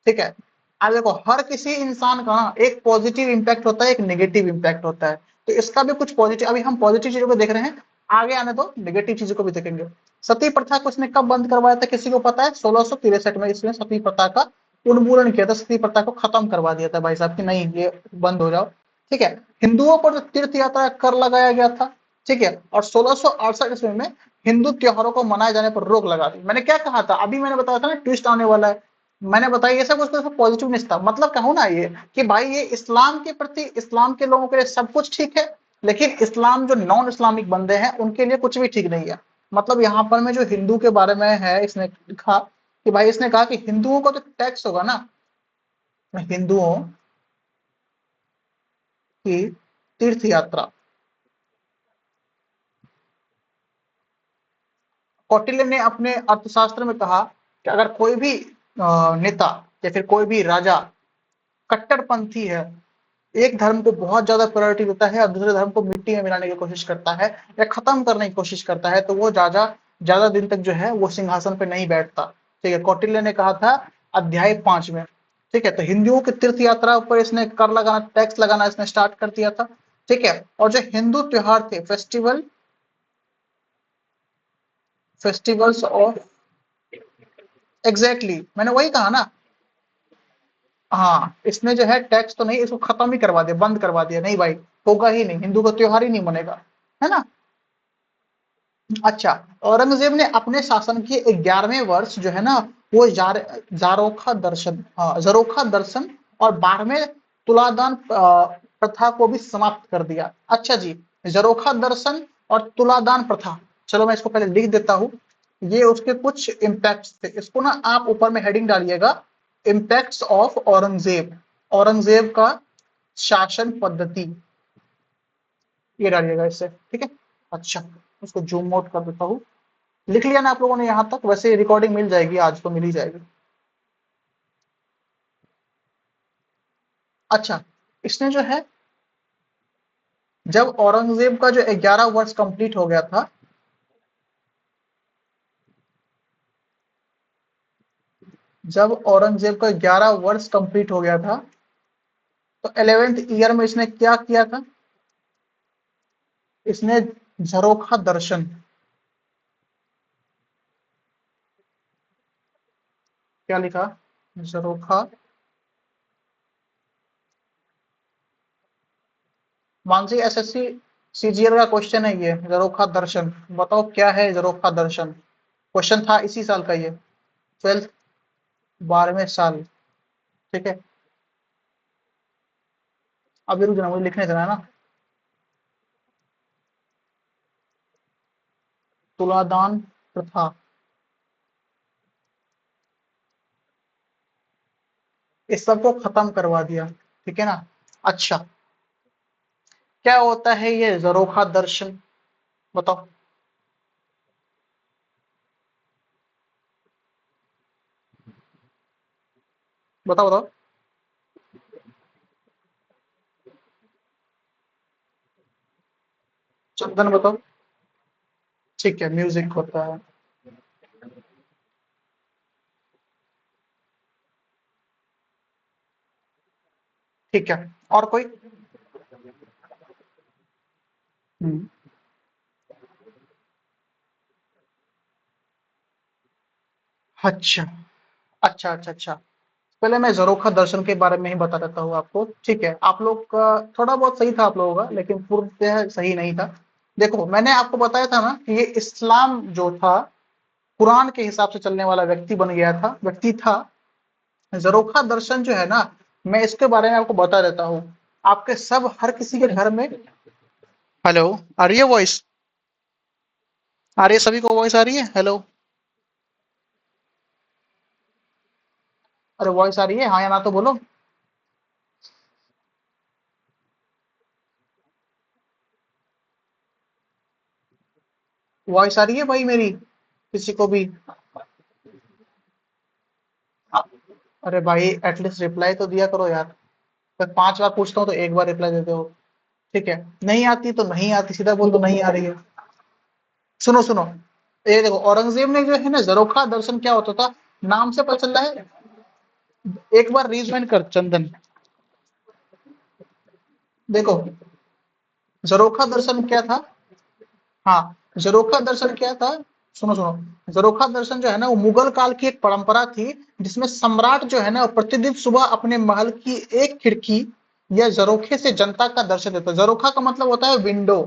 ठीक है। अब देखो हर किसी इंसान का ना एक पॉजिटिव इम्पैक्ट होता है, एक नेगेटिव इम्पैक्ट होता है। तो इसका भी कुछ पॉजिटिव, अभी हम पॉजिटिव चीजों को देख रहे हैं, आगे आने दो नेगेटिव चीजों को भी देखेंगे। सती प्रथा को इसने कब बंद करवाया था किसी को पता है? 1663 में इसने सती प्रथा का उन्मूलन किया था, सती प्रथा को खत्म करवा दिया था भाई साहब कि नहीं ये बंद हो जाओ, ठीक है। हिंदुओं पर तीर्थ यात्रा कर लगाया गया था, ठीक है। और 1668 ईस्वी में हिंदू त्योहारों को मनाए जाने पर रोक लगा दी। मैंने क्या कहा था अभी, मैंने बताया था ना ट्विस्ट आने वाला है, मैंने बताया ये सब उसको पॉजिटिवनेस था। मतलब कहूँ ना ये कि भाई ये इस्लाम के प्रति, इस्लाम के लोगों के लिए सब कुछ ठीक है, लेकिन इस्लाम जो नॉन इस्लामिक बंदे हैं उनके लिए कुछ भी ठीक नहीं है। मतलब यहाँ पर में जो हिंदू के बारे में है इसने लिखा कि भाई इसने कहा कि हिंदुओं को तो टैक्स होगा ना, हिंदुओं की तीर्थ यात्रा। कौटिल्य ने अपने अर्थशास्त्र में कहा कि अगर कोई भी नेता या फिर कोई भी राजा कट्टरपंथी है, एक धर्म को बहुत ज्यादा प्रायोरिटी देता है और दूसरे धर्म को मिट्टी में मिलाने की कोशिश करता है या खत्म करने की कोशिश करता है, तो वो राजा ज्यादा दिन तक जो है वो सिंहासन पे नहीं बैठता, ठीक है। कौटिल्य ने कहा था अध्याय 5 में, ठीक है। तो हिंदुओं की तीर्थ यात्रा पर इसने कर लगाना, टैक्स लगाना इसने स्टार्ट कर दिया था, ठीक है। और जो हिंदू त्योहार थे, फेस्टिवल्स ऑफ, एग्जैक्टली मैंने वही कहा ना। हाँ इसने जो है टैक्स तो नहीं, इसको खत्म ही करवा दिया, बंद करवा दिया, नहीं भाई होगा ही नहीं, हिंदू का त्योहार ही नहीं बनेगा, है ना। अच्छा, औरंगजेब ने अपने शासन के 11वें वर्ष जो है ना वो जारोखा दर्शन, जरोखा दर्शन और 12वें तुलादान प्रथा को भी समाप्त कर दिया। अच्छा जी, जरोखा दर्शन और तुलादान प्रथा, चलो मैं इसको पहले लिख देता हूँ, ये उसके कुछ इम्पैक्ट थे। इसको ना आप ऊपर में हेडिंग डालिएगा, इम्पैक्ट्स ऑफ औरंगजेब, औरंगजेब का शासन पद्धति, ये डालिएगा इससे, ठीक है। अच्छा, उसको जूम आउट कर देता हूँ। लिख लिया ना आप लोगों ने यहाँ तक? वैसे रिकॉर्डिंग मिल जाएगी, आज तो मिल ही जाएगी। अच्छा, इसने जो है जब औरंगजेब का जो 11 वर्ष कंप्लीट हो गया था, जब औरंगजेब का 11 वर्ष कंप्लीट हो गया था, तो 11th ईयर में इसने क्या किया था? इसने झरोखा दर्शन, क्या लिखा? झरोखा। मानसी, एसएससी सीजीएल का क्वेश्चन है ये, झरोखा दर्शन। बताओ क्या है झरोखा दर्शन? क्वेश्चन था इसी साल का ये, 12th, 12वें साल। ठीक है, अभी रुक जाना, मुझे लिखने देना है ना। तुलादान प्रथा, इस सबको खत्म करवा दिया। ठीक है ना? अच्छा, क्या होता है ये झरोखा दर्शन? बताओ। बताओ बताओ। चंदन बताओ। ठीक है, म्यूजिक होता है। ठीक है, और कोई? हम्म, अच्छा अच्छा अच्छा अच्छा। पहले मैं ज़रोखा दर्शन के बारे में ही बता देता हूँ आपको। ठीक है, आप लोग का थोड़ा बहुत सही था आप लोगों का, लेकिन पूर्णतः सही नहीं था। देखो, मैंने आपको बताया था ना कि ये इस्लाम जो था, कुरान के हिसाब से चलने वाला व्यक्ति बन गया था, व्यक्ति था। ज़रोखा दर्शन जो है ना, मैं इसके बारे में आपको बता देता हूँ। आपके सब हर किसी के घर में, हेलो, आ रही है वॉइस? आ रही है? सभी को वॉइस आ रही है? हेलो? अरे वॉइस आ रही है, हाँ या ना तो बोलो। वॉइस आ रही है भाई मेरी, किसी को भी? अरे भाई, एटलीस्ट रिप्लाई तो दिया करो यार। मैं 5 बार पूछता हूँ तो एक बार रिप्लाई देते हो। ठीक है, नहीं आती तो नहीं आती, सीधा बोल दो नहीं आ रही है। सुनो सुनो, ये देखो, औरंगजेब ने जो है ना, जरोखा दर्शन क्या होता था, नाम से पता चल रहा है। एक बार रीजन कर चंदन। देखो, जरोखा दर्शन क्या था? हाँ, जरोखा दर्शन क्या था? सुनो सुनो, जरोखा दर्शन जो है ना, वो मुगल काल की एक परंपरा थी, जिसमें सम्राट जो है ना, वो प्रतिदिन सुबह अपने महल की एक खिड़की या जरोखे से जनता का दर्शन देता। जरोखा का मतलब होता है विंडो।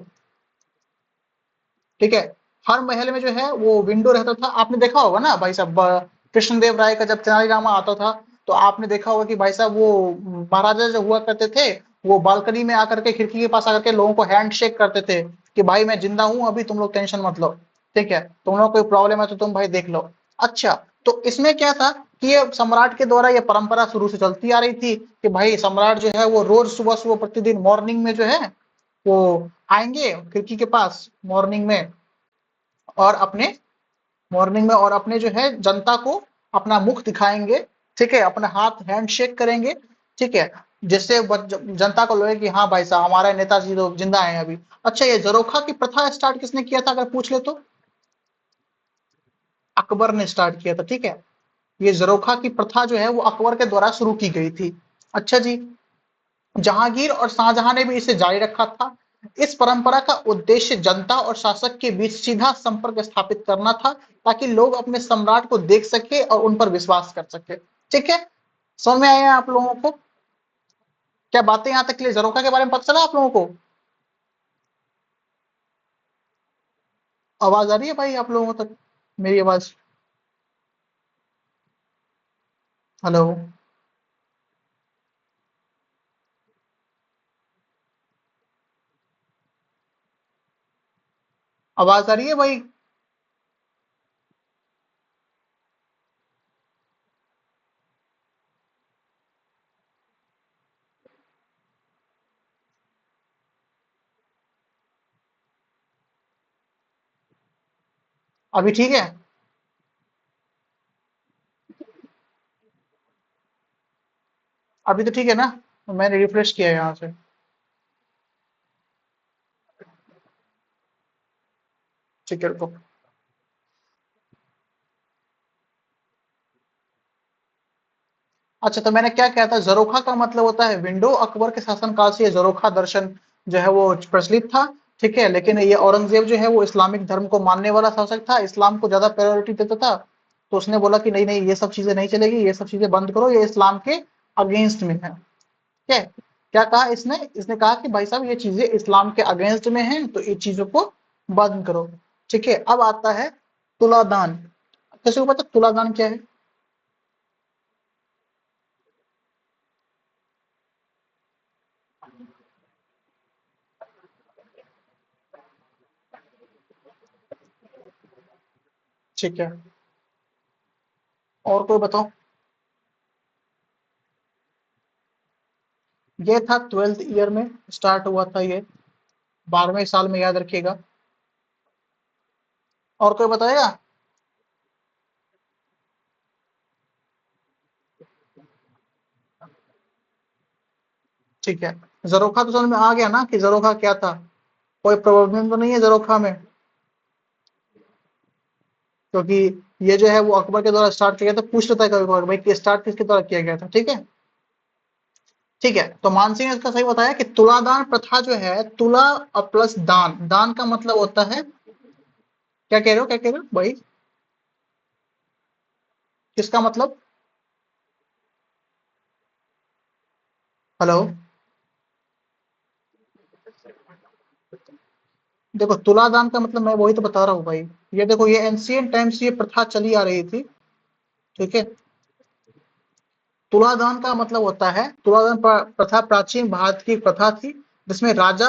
ठीक है, हर महल में जो है वो विंडो रहता था। आपने देखा होगा ना भाई साहब, कृष्णदेव राय का जब तेनालीरामा आता था, तो आपने देखा होगा कि भाई साहब वो महाराजा जो हुआ करते थे, वो बालकनी में आकर के, खिड़की के पास आकर के लोगों को हैंड शेक करते थे कि भाई मैं जिंदा हूं अभी, तुम लोग टेंशन मत लो। ठीक है, तुम लोग कोई प्रॉब्लम है तो तुम भाई देख लो। अच्छा, तो इसमें क्या था कि ये सम्राट के द्वारा ये परंपरा शुरू से चलती आ रही थी कि भाई सम्राट जो है वो रोज सुबह सुबह प्रतिदिन मॉर्निंग में जो है वो आएंगे खिड़की के पास मॉर्निंग में, और अपने मॉर्निंग में और अपने जो है जनता को अपना मुख दिखाएंगे। ठीक है, अपना हाथ हैंड शेक करेंगे। ठीक है, जिससे जनता को लगे कि हाँ भाई साहब, हमारे नेताजी तो जिंदा हैं अभी। अच्छा, ये जरोखा की प्रथा स्टार्ट किसने किया था अगर पूछ ले तो? अकबर ने स्टार्ट किया था। ठीक है, ये जरोखा की प्रथा जो है वो अकबर के द्वारा शुरू की गई थी। अच्छा जी, जहांगीर और शाहजहां ने भी इसे जारी रखा था। इस परंपरा का उद्देश्य जनता और शासक के बीच सीधा संपर्क स्थापित करना था, ताकि लोग अपने सम्राट को देख सके और उन पर विश्वास कर सके। ठीक है, समझ में आया आप लोगों को? क्या बातें यहां तक के लिए जरोखा के बारे में पता चला आप लोगों को? आवाज आ रही है भाई आप लोगों तक मेरी आवाज? हेलो? आवाज आ रही है भाई? अभी ठीक है? अभी तो ठीक है ना? मैंने रिफ्रेश किया यहाँ से। ठीक है, रुको। अच्छा, तो मैंने क्या कहा था, जरोखा का मतलब होता है विंडो। अकबर के शासनकाल से ये जरोखा दर्शन जो है वो प्रचलित था। ठीक है, लेकिन ये औरंगजेब जो है वो इस्लामिक धर्म को मानने वाला शासक था, इस्लाम को ज्यादा प्रायोरिटी देता था। तो उसने बोला कि नहीं नहीं, ये सब चीजें नहीं चलेगी, ये सब चीजें बंद करो, ये इस्लाम के अगेंस्ट में है। ठीक है। क्या कहा इसने इसने कहा कि भाई साहब ये चीजें इस्लाम के अगेंस्ट में हैं, तो ये चीजों को बंद करो। ठीक है, अब आता है तुलादान। किसी को पता तुलादान क्या है? ठीक है, और कोई बताओ। ये था 12th ईयर में स्टार्ट हुआ था ये, 12वें साल में, याद रखिएगा। और कोई बताएगा? ठीक है, जरोखा तो समझ में आ गया ना कि जरोखा क्या था? कोई प्रॉब्लम तो नहीं है जरोखा में? क्योंकि ये जो है वो अकबर के द्वारा स्टार्ट किया गया था। पूछ लेता है कभी कभार भाई कि स्टार्ट किसके द्वारा किया गया था। ठीक है। ठीक है, तो मानसिंह ने इसका सही बताया कि तुलादान प्रथा जो है, तुला और प्लस दान, दान का मतलब होता है, क्या कह रहे हो, क्या कह रहे हो भाई? किसका मतलब? हेलो। देखो, तुलादान का मतलब मैं वही तो बता रहा हूँ भाई। ये देखो, ये एंशियंट टाइम से ये प्रथा चली आ रही थी। ठीक है। तुलादान का मतलब होता है, तुलादान प्रथा प्राचीन भारत की प्रथा थी, जिसमें राजा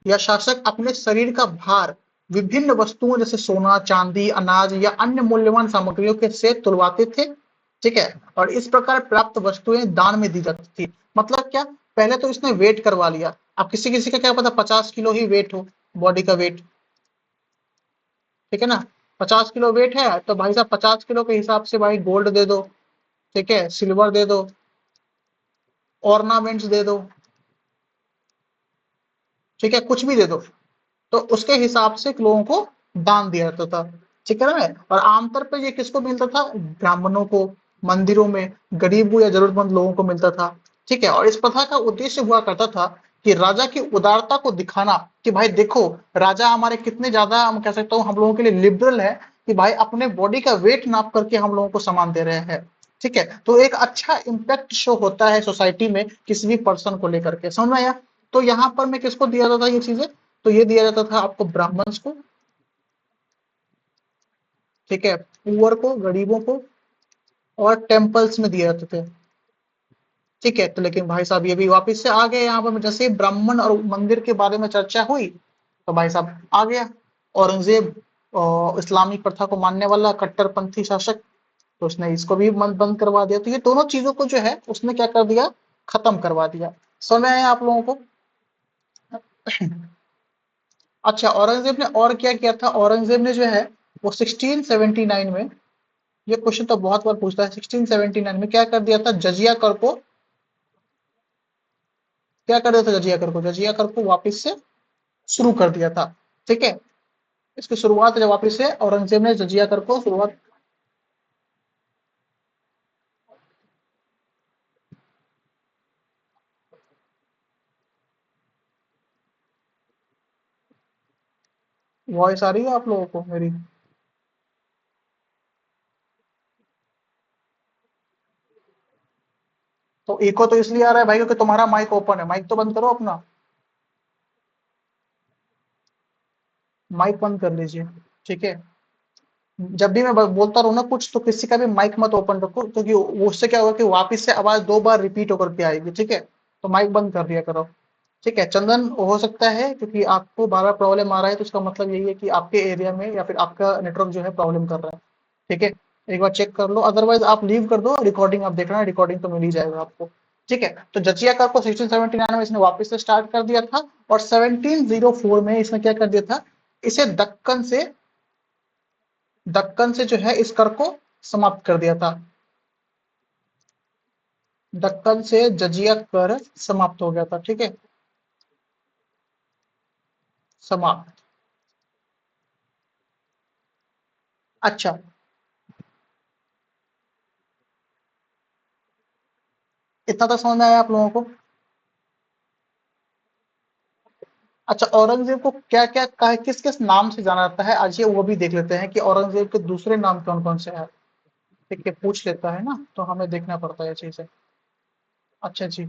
या शासक अपने शरीर का भार विभिन्न वस्तुओं जैसे सोना, चांदी, अनाज या अन्य मूल्यवान सामग्रियों के से तुलवाते थे। ठीक है। और इस प्रकार प्राप्त वस्तुएं दान में दी जाती थी। मतलब क्या? पहले तो इसने वेट करवा लिया। अब किसी किसी का क्या पता 50 किलो ही वेट हो, बॉडी का वेट। ठीक है ना? 50 किलो वेट है तो भाई साहब 50 किलो के हिसाब से भाई गोल्ड दे दो। ठीक है, सिल्वर दे दो, ऑर्नामेंट्स दे दो। ठीक है, कुछ भी दे दो। तो उसके हिसाब से लोगों को दान दिया जाता था। ठीक है ना? और आमतौर पर ये किसको मिलता था? ब्राह्मणों को, मंदिरों में गरीबों या जरूरतमंद लोगों को मिलता था। ठीक है, और इस प्रथा का उद्देश्य हुआ करता था कि राजा की उदारता को दिखाना, कि भाई देखो, राजा हमारे कितने ज्यादा, हम कह सकता हूँ, हम लोगों के लिए लिबरल है, कि भाई अपने बॉडी का वेट नाप करके हम लोगों को सामान दे रहे हैं। ठीक है, तो एक अच्छा इम्पैक्ट शो होता है सोसाइटी में किसी भी पर्सन को लेकर के, समझ में आया? तो यहाँ पर मैं किसको दिया जाता था ये चीजें? तो ये दिया जाता था आपको ब्राह्मण्स को। ठीक है, पुअर को, गरीबों को, और टेम्पल्स में दिए जाते थे। ठीक है, तो लेकिन भाई साहब ये भी वापस से आ गए यहाँ पर, जैसे ही ब्राह्मण और मंदिर के बारे में चर्चा हुई तो भाई साहब आ गया औरंगजेब, इस्लामी प्रथा को मानने वाला कट्टरपंथी शासक। तो उसने इसको भी बंद करवा दिया। तो ये दोनों चीजों को जो है उसने क्या कर दिया, खत्म करवा दिया। समझ में आया आप लोगों को? अच्छा, औरंगजेब ने और क्या किया था? औरंगजेब ने जो है वो 1679 में, ये क्वेश्चन तो बहुत बार पूछता है, 1679 में क्या कर दिया था, जजिया कर को, क्या कर दिया था, जजिया कर को, जजिया कर को वापस से शुरू कर दिया था। ठीक है, इसकी शुरुआत जब वापस से औरंगजेब ने जजिया कर को शुरुआत। वॉइस आ रही है आप लोगों को मेरी? तो इको तो इसलिए आ रहा है भाई क्योंकि तुम्हारा माइक ओपन है। माइक तो बंद करो अपना, माइक बंद कर लीजिए। ठीक है, जब भी मैं बोलता रहूँ ना कुछ, तो किसी का भी माइक मत ओपन रखो, क्योंकि उससे क्या होगा कि वापस से आवाज 2 बार रिपीट होकर के आएगी। ठीक है, तो माइक बंद कर दिया करो। ठीक है चंदन, हो सकता है क्योंकि आपको बार बार प्रॉब्लम आ रहा है, तो इसका मतलब यही है कि आपके एरिया में या फिर आपका नेटवर्क जो है प्रॉब्लम कर रहा है। ठीक है, एक बार चेक कर लो, अदरवाइज आप लीव कर दो, रिकॉर्डिंग आप देखना, रिकॉर्डिंग तो मिल ही जाएगा आपको। ठीक है, तो जचिया का को 1679 में इसने वापस से स्टार्ट कर दिया था, और 1704 में इसने क्या कर दिया था, इसे दक्कन से जो है इस कर को समाप्त कर दिया था। दक्कन से जजिया कर समाप्त हो गया था, ठीक है, समाप्त। अच्छा, इतना तो समझ में आया आप लोगों को। अच्छा, औरंगजेब को क्या क्या किस किस नाम से जाना जाता है, आज ये वो भी देख लेते हैं कि औरंगजेब के दूसरे नाम कौन कौन से हैं। ठीक है, पूछ लेता है ना, तो हमें देखना पड़ता है ये चीजें। अच्छा जी,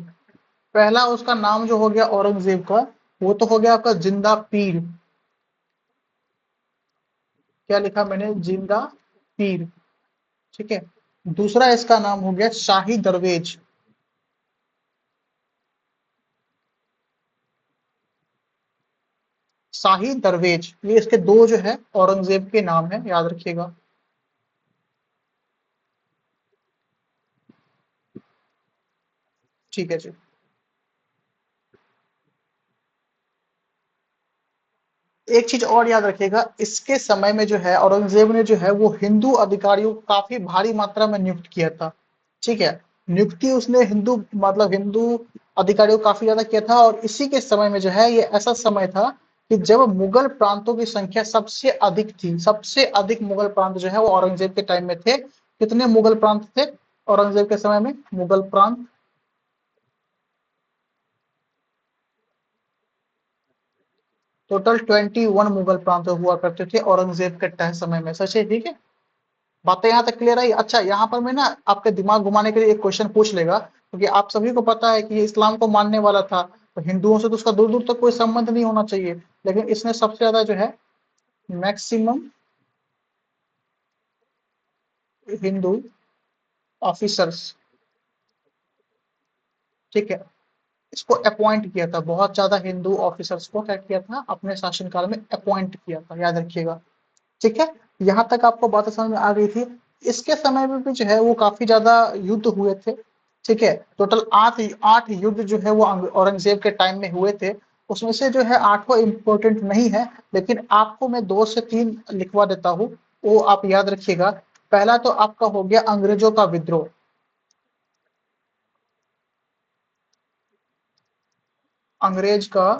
पहला उसका नाम जो हो गया औरंगजेब का, वो तो हो गया आपका जिंदा पीर। क्या लिखा मैंने, जिंदा पीर। ठीक है, दूसरा इसका नाम हो गया शाही दरवेज। शाही दरवेज, ये इसके दो जो है औरंगजेब के नाम है, याद रखिएगा। ठीक है जी। एक चीज और याद रखिएगा, इसके समय में जो है औरंगजेब ने जो है वो हिंदू अधिकारियों को काफी भारी मात्रा में नियुक्त किया था। ठीक है, नियुक्ति उसने हिंदू मतलब हिंदू अधिकारियों को काफी ज्यादा किया था, और इसी के समय में जो है ये ऐसा समय था कि जब मुगल प्रांतों की संख्या सबसे अधिक थी। सबसे अधिक मुगल प्रांत जो है वो औरंगजेब के टाइम में थे। कितने मुगल प्रांत थे औरंगजेब के समय में, मुगल प्रांत? टोटल 21 मुगल प्रांत हुआ करते थे औरंगजेब के तय समय में। सच है, ठीक है। बातें यहाँ तक क्लियर आई। अच्छा, यहाँ पर मैं ना आपके दिमाग घुमाने के लिए एक क्वेश्चन पूछ लेगा, क्योंकि आप सभी को पता है कि ये इस्लाम को मानने वाला था, तो हिंदुओं से तो उसका दूर दूर तक कोई संबंध नहीं होना चाहिए, लेकिन इसने सबसे ज्यादा जो है मैक्सिमम हिंदू ऑफिसर्स, ठीक है, इसको अपॉइंट किया था। बहुत ज्यादा हिंदू ऑफिसर्स को क्या किया था, अपने शासनकाल में अपॉइंट किया था, याद रखिएगा। ठीक है, यहाँ तक आपको बात समझ में आ गई थी। इसके समय में भी जो है वो काफी ज्यादा युद्ध हुए थे। ठीक है, टोटल आठ आठ युद्ध जो है वो औरंगजेब के टाइम में हुए थे। उसमें से जो है आठों इंपॉर्टेंट नहीं है, लेकिन आपको मैं दो से तीन लिखवा देता हूँ, वो आप याद रखिएगा। पहला तो आपका हो गया अंग्रेजों का विद्रोह। अंग्रेज का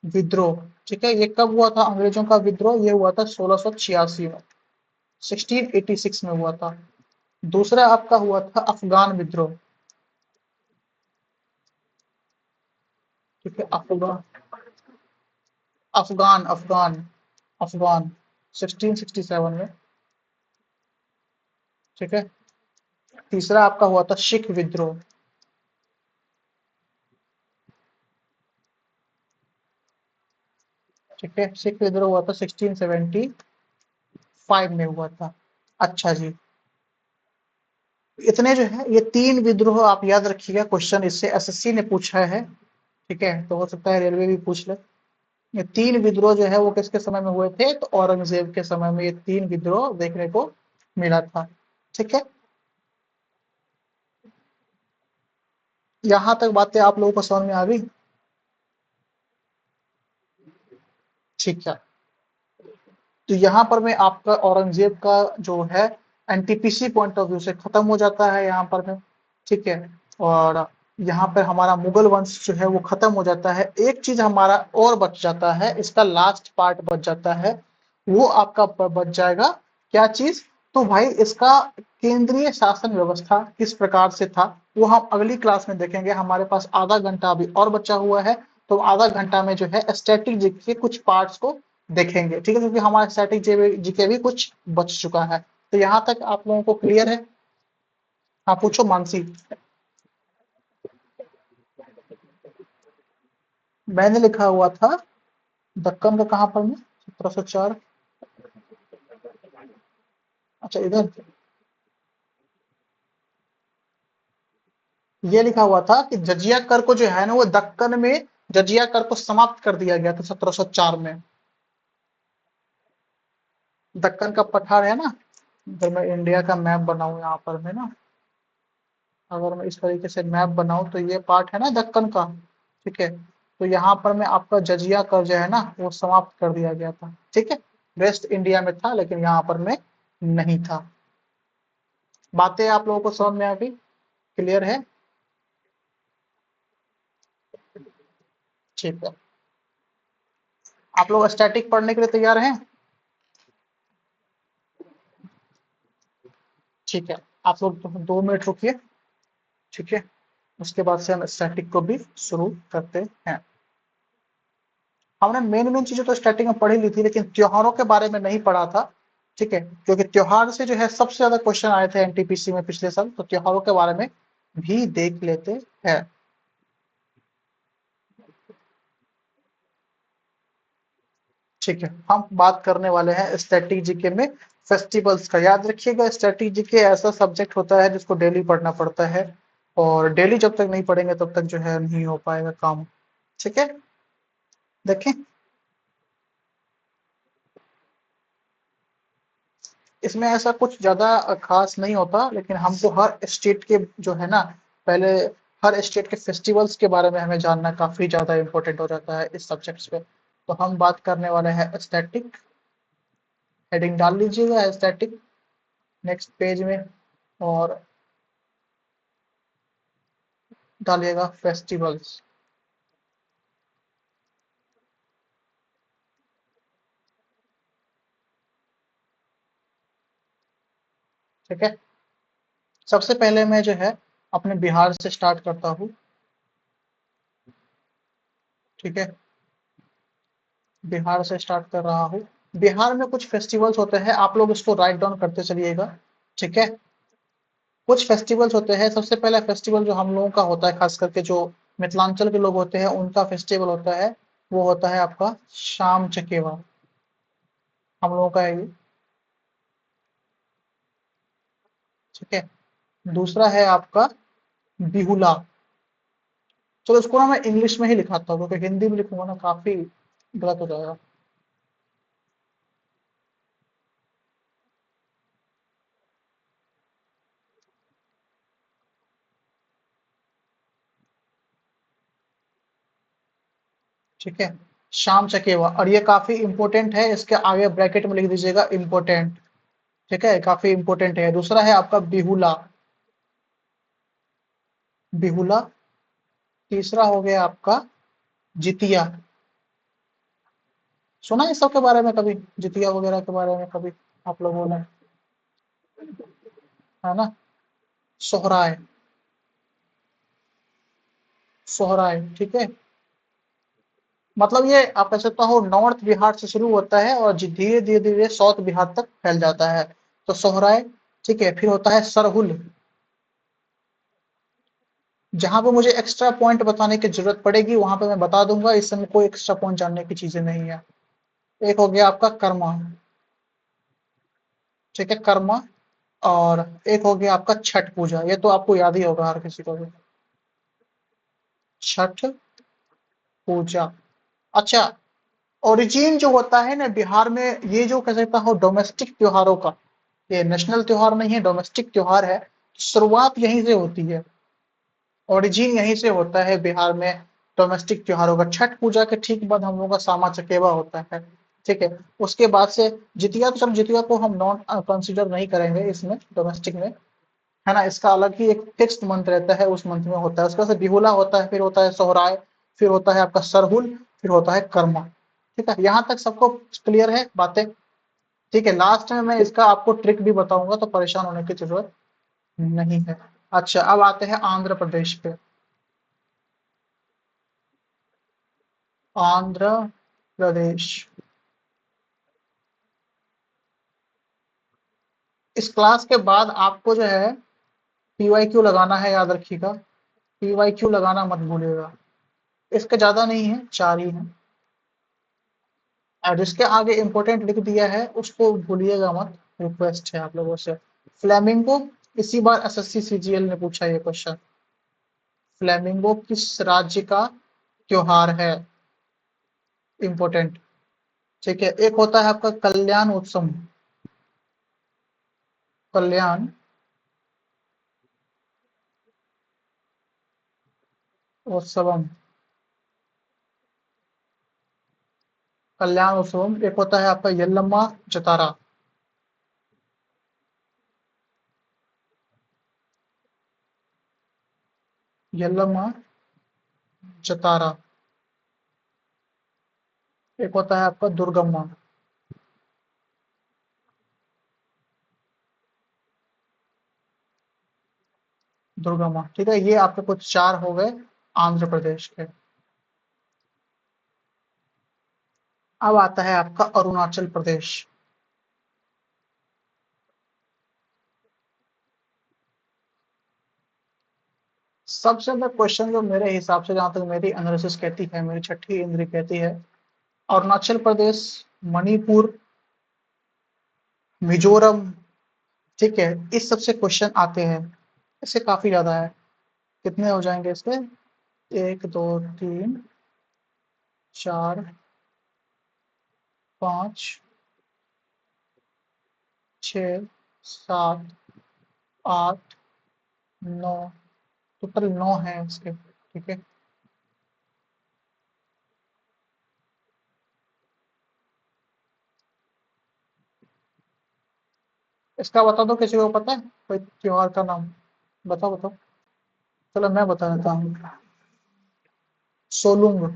विद्रोह, ठीक है, ये कब हुआ था अंग्रेजों का विद्रोह? ये हुआ था 1686 में, 1686 में हुआ था। दूसरा आपका हुआ था अफगान विद्रोह। ठीक है, अफगान अफगान अफगान अफगान 1667 में। ठीक है, तीसरा आपका हुआ था सिख विद्रोह। ठीक है, सिख विद्रोह हुआ था 1675 में हुआ था। अच्छा जी, इतने जो है ये तीन विद्रोह आप याद रखिएगा, क्वेश्चन इससे एसएससी ने पूछा है। ठीक है, तो हो सकता है रेलवे भी पूछ ले। ये तीन विद्रोह जो है वो किसके समय में हुए थे, तो औरंगजेब के समय में ये तीन विद्रोह देखने को मिला था। ठीक है, यहाँ तक बातें आप लोगों को समझ में आ गई। ठीक है, तो यहाँ पर मैं आपका औरंगजेब का जो है एनटीपीसी पॉइंट ऑफ व्यू से खत्म हो जाता है यहाँ पर में। ठीक है, और यहाँ पर हमारा मुगल वंश जो है वो खत्म हो जाता है। एक चीज हमारा और बच जाता है, इसका लास्ट पार्ट बच जाता है, वो आपका बच जाएगा। क्या चीज? तो भाई इसका केंद्रीय शासन व्यवस्था किस प्रकार से था, वो हम अगली क्लास में देखेंगे। हमारे पास आधा घंटा अभी और बचा हुआ है, तो आधा घंटा में जो है स्टैटिक जीके के कुछ पार्ट्स को देखेंगे। ठीक है, क्योंकि हमारा स्टैटिक जीके भी कुछ बच चुका है। तो यहाँ तक आप लोगों को क्लियर है? हाँ, पूछो मानसी। मैंने लिखा हुआ था दक्कन का, कहाँ पर में 1704? अच्छा, इधर ये लिखा हुआ था कि जजिया कर को जो है ना वो दक्कन में जजिया कर को समाप्त कर दिया गया था 1704 में। दक्कन का पठार है ना, अगर मैं इंडिया का मैप बनाऊं यहाँ पर में ना, अगर मैं इस तरीके से मैप बनाऊं तो ये पार्ट है ना दक्कन का। ठीक है, तो यहाँ पर में आपका जजिया कर जो है ना वो समाप्त कर दिया गया था। ठीक है, वेस्ट इंडिया में था लेकिन यहाँ पर में नहीं था। बातें आप लोगों को समझ में आ गई? क्लियर है? ठीक है, आप लोग स्टैटिक पढ़ने के लिए तैयार हैं? ठीक है, आप लोग 2 मिनट रुकिए। ठीक है, उसके बाद से हम स्टैटिक को भी शुरू करते हैं। हमने मेन मेन चीजें तो स्टार्टिंग में पढ़ ही ली थी, लेकिन त्योहारों के बारे में नहीं पढ़ा था। ठीक है, क्योंकि त्योहार से जो है सबसे ज्यादा क्वेश्चन आए थे एनटीपीसी में पिछले साल, तो त्योहारों के बारे में भी देख लेते हैं। ठीक है, हम बात करने वाले हैं स्टैटिक जीके में फेस्टिवल्स का। याद रखिएगा, स्टैटिक जीके ऐसा सब्जेक्ट होता है जिसको डेली पढ़ना पड़ता है, और डेली जब तक नहीं पढ़ेंगे तब तक जो है नहीं हो पाएगा काम। ठीक है, देखें, इसमें ऐसा कुछ ज़्यादा खास नहीं होता, लेकिन हमको हर स्टेट के जो है ना, पहले हर स्टेट के फेस्टिवल्स के बारे में हमें जानना काफ़ी ज़्यादा इम्पोर्टेंट हो जाता है इस सब्जेक्ट्स पे। तो हम बात करने वाले हैं एस्थेटिक। हेडिंग डाल लीजिएगा एस्थेटिक नेक्स्ट पेज में, और डालिएगा फेस्टिवल्स। ठीक है, सबसे पहले मैं जो है अपने बिहार से स्टार्ट करता हूँ। ठीक है, बिहार से स्टार्ट कर रहा हूँ। बिहार में कुछ फेस्टिवल्स होते हैं, आप लोग इसको राइट डाउन करते चलिएगा। ठीक है, कुछ फेस्टिवल्स होते हैं। सबसे पहला फेस्टिवल जो हम लोगों का होता है, खास करके जो मिथिलांचल के लोग होते हैं उनका फेस्टिवल होता है, वो होता है आपका शाम चकेवा। हम लोगों का है ये। ठीक है, दूसरा है आपका बिहुला। चलो इसको ना मैं इंग्लिश में ही लिखाता हूँ, क्योंकि हिंदी में लिखूंगा ना काफी गलत हो जाएगा। ठीक है, शाम चकेवा, और ये काफी इंपॉर्टेंट है, इसके आगे ब्रैकेट में लिख दीजिएगा इम्पोर्टेंट। ठीक है, काफी इंपॉर्टेंट है। दूसरा है आपका बिहुला। बिहुला। तीसरा हो गया आपका जितिया। सुना है इस सब के बारे में कभी? जितिया वगैरह के बारे में कभी आप लोगों ने? है ना? सोहराय। सोहराय, ठीक है। मतलब ये आप कह सकता हो नॉर्थ बिहार से शुरू होता है और धीरे धीरे धीरे साउथ बिहार तक फैल जाता है। तो सोहराय। ठीक है, फिर होता है सरहुल। जहां पे मुझे एक्स्ट्रा पॉइंट बताने की जरूरत पड़ेगी वहां पे मैं बता दूंगा, इस समय कोई एक्स्ट्रा पॉइंट जानने की चीजें नहीं है। एक हो गया आपका कर्मा। ठीक है, कर्मा। और एक हो गया आपका छठ पूजा, ये तो आपको याद ही होगा हर किसी को भी। छठ पूजा। अच्छा, ओरिजिन जो होता है ना बिहार में, ये जो कह सकता हूँ डोमेस्टिक त्योहारों का, ये नेशनल त्योहार नहीं है, डोमेस्टिक त्योहार है। शुरुआत यहीं से होती है, ओरिजिन यहीं से होता है बिहार में डोमेस्टिक त्योहारों का। छठ पूजा के ठीक बाद हम लोगों का सामा चकेवा होता है। ठीक है, उसके बाद से जितिया, तो चलो जितिया को हम नॉन कंसिडर नहीं करेंगे इसमें डोमेस्टिक में, है ना। इसका अलग ही एक फिक्स्ड मंथ रहता है, उस मंथ में होता है। उसके बाद से बिहुला होता है, फिर होता है सोहराय, फिर होता है आपका सरहुल, फिर होता है कर्मा। ठीक है, यहाँ तक सबको क्लियर है बातें? ठीक है, लास्ट में मैं इसका आपको ट्रिक भी बताऊंगा, तो परेशान होने की जरूरत नहीं है। अच्छा, अब आते हैं आंध्र प्रदेश पे। आंध्र प्रदेश। इस क्लास के बाद आपको जो है पीवाईक्यू लगाना है, याद रखिएगा। पीवाईक्यू लगाना मत भूलिएगा। इसके ज्यादा नहीं है, 4 ही है। और जिसके आगे इंपॉर्टेंट लिख दिया है उसको भूलिएगा मत, रिक्वेस्ट है आप लोगों से। फ्लेमिंगो, इसी बार एसएससी सीजीएल ने पूछा ये क्वेश्चन। फ्लेमिंगो किस राज्य का त्योहार है? इंपॉर्टेंट। ठीक है, एक होता है आपका कल्याण उत्सव। कल्याण उत्सवम। कल्याण उत्सवम। एक होता है आपका यल्लम्मा जतारा। यल्लम्मा, जतारा। एक होता है आपका दुर्गम्मा। दुर्गम्मा, ठीक है, ये आपके कुछ चार हो गए आंध्र प्रदेश के। अब आता है आपका अरुणाचल प्रदेश। सबसे ज्यादा क्वेश्चन जो मेरे हिसाब से, जहां तक मेरी एनालिसिस कहती है, मेरी छठी इंद्री कहती है, अरुणाचल प्रदेश, मणिपुर, मिजोरम, ठीक है, इस सबसे क्वेश्चन आते हैं। इससे काफी ज्यादा है। कितने हो जाएंगे इसके? एक, दो, तीन, चार, पाँच, छ, सात, आठ, नौ, टोटल 9 है इसके, ठीक है। इसका बता दो, किसी को पता है कोई त्योहार का नाम? बताओ बताओ। चलो मैं बता देता हूँ। सोलुंग।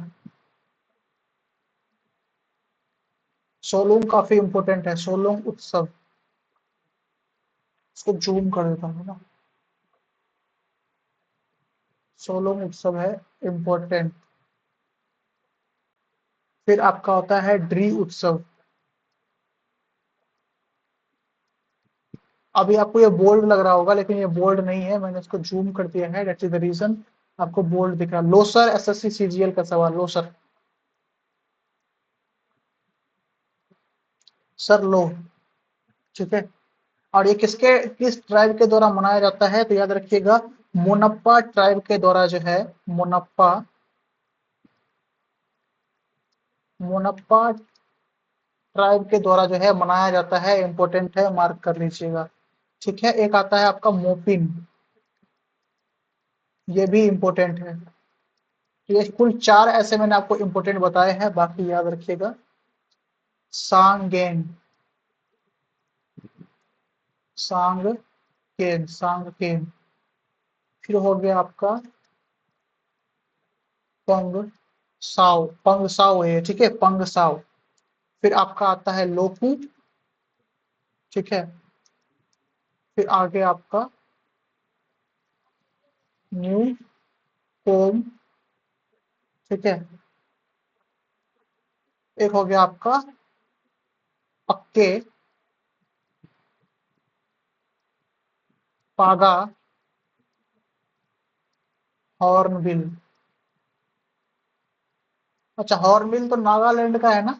सोलुंग काफी इंपोर्टेंट है, सोलुंग उत्सव। इसको जूम कर देता हूँ ना। सोलुंग उत्सव है, इंपॉर्टेंट। फिर आपका होता है ड्री उत्सव। अभी आपको ये बोल्ड लग रहा होगा, लेकिन ये बोल्ड नहीं है, मैंने इसको जूम कर दिया है, दैट इज द रीजन आपको बोल्ड दिख रहा है। लोसर, एसएससी सीजीएल का सवाल, लोसर। सर लो, ठीक है। और ये किस ट्राइब के द्वारा मनाया जाता है, तो याद रखिएगा, मोनप्पा ट्राइब के द्वारा जो है, मोनप्पा, मोनप्पा ट्राइब के द्वारा जो है मनाया जाता है, इंपॉर्टेंट है, मार्क कर लीजिएगा। ठीक है, एक आता है आपका मोपिन, ये भी इंपॉर्टेंट है। तो ये कुल 4 ऐसे मैंने आपको इंपॉर्टेंट बताए हैं, बाकी याद रखिएगा। सांगेन, सांगकेन, सांगकेन। फिर हो गया आपका पंग साओ, पंग साओ है, ठीक है, पंग साओ। फिर आपका आता है लोकू, ठीक है। फिर आगे आपका न्यू कोम, ठीक है। एक हो गया आपका पक्के, पागा, हॉर्नबिल। अच्छा, हॉर्नबिल तो नागालैंड का है ना?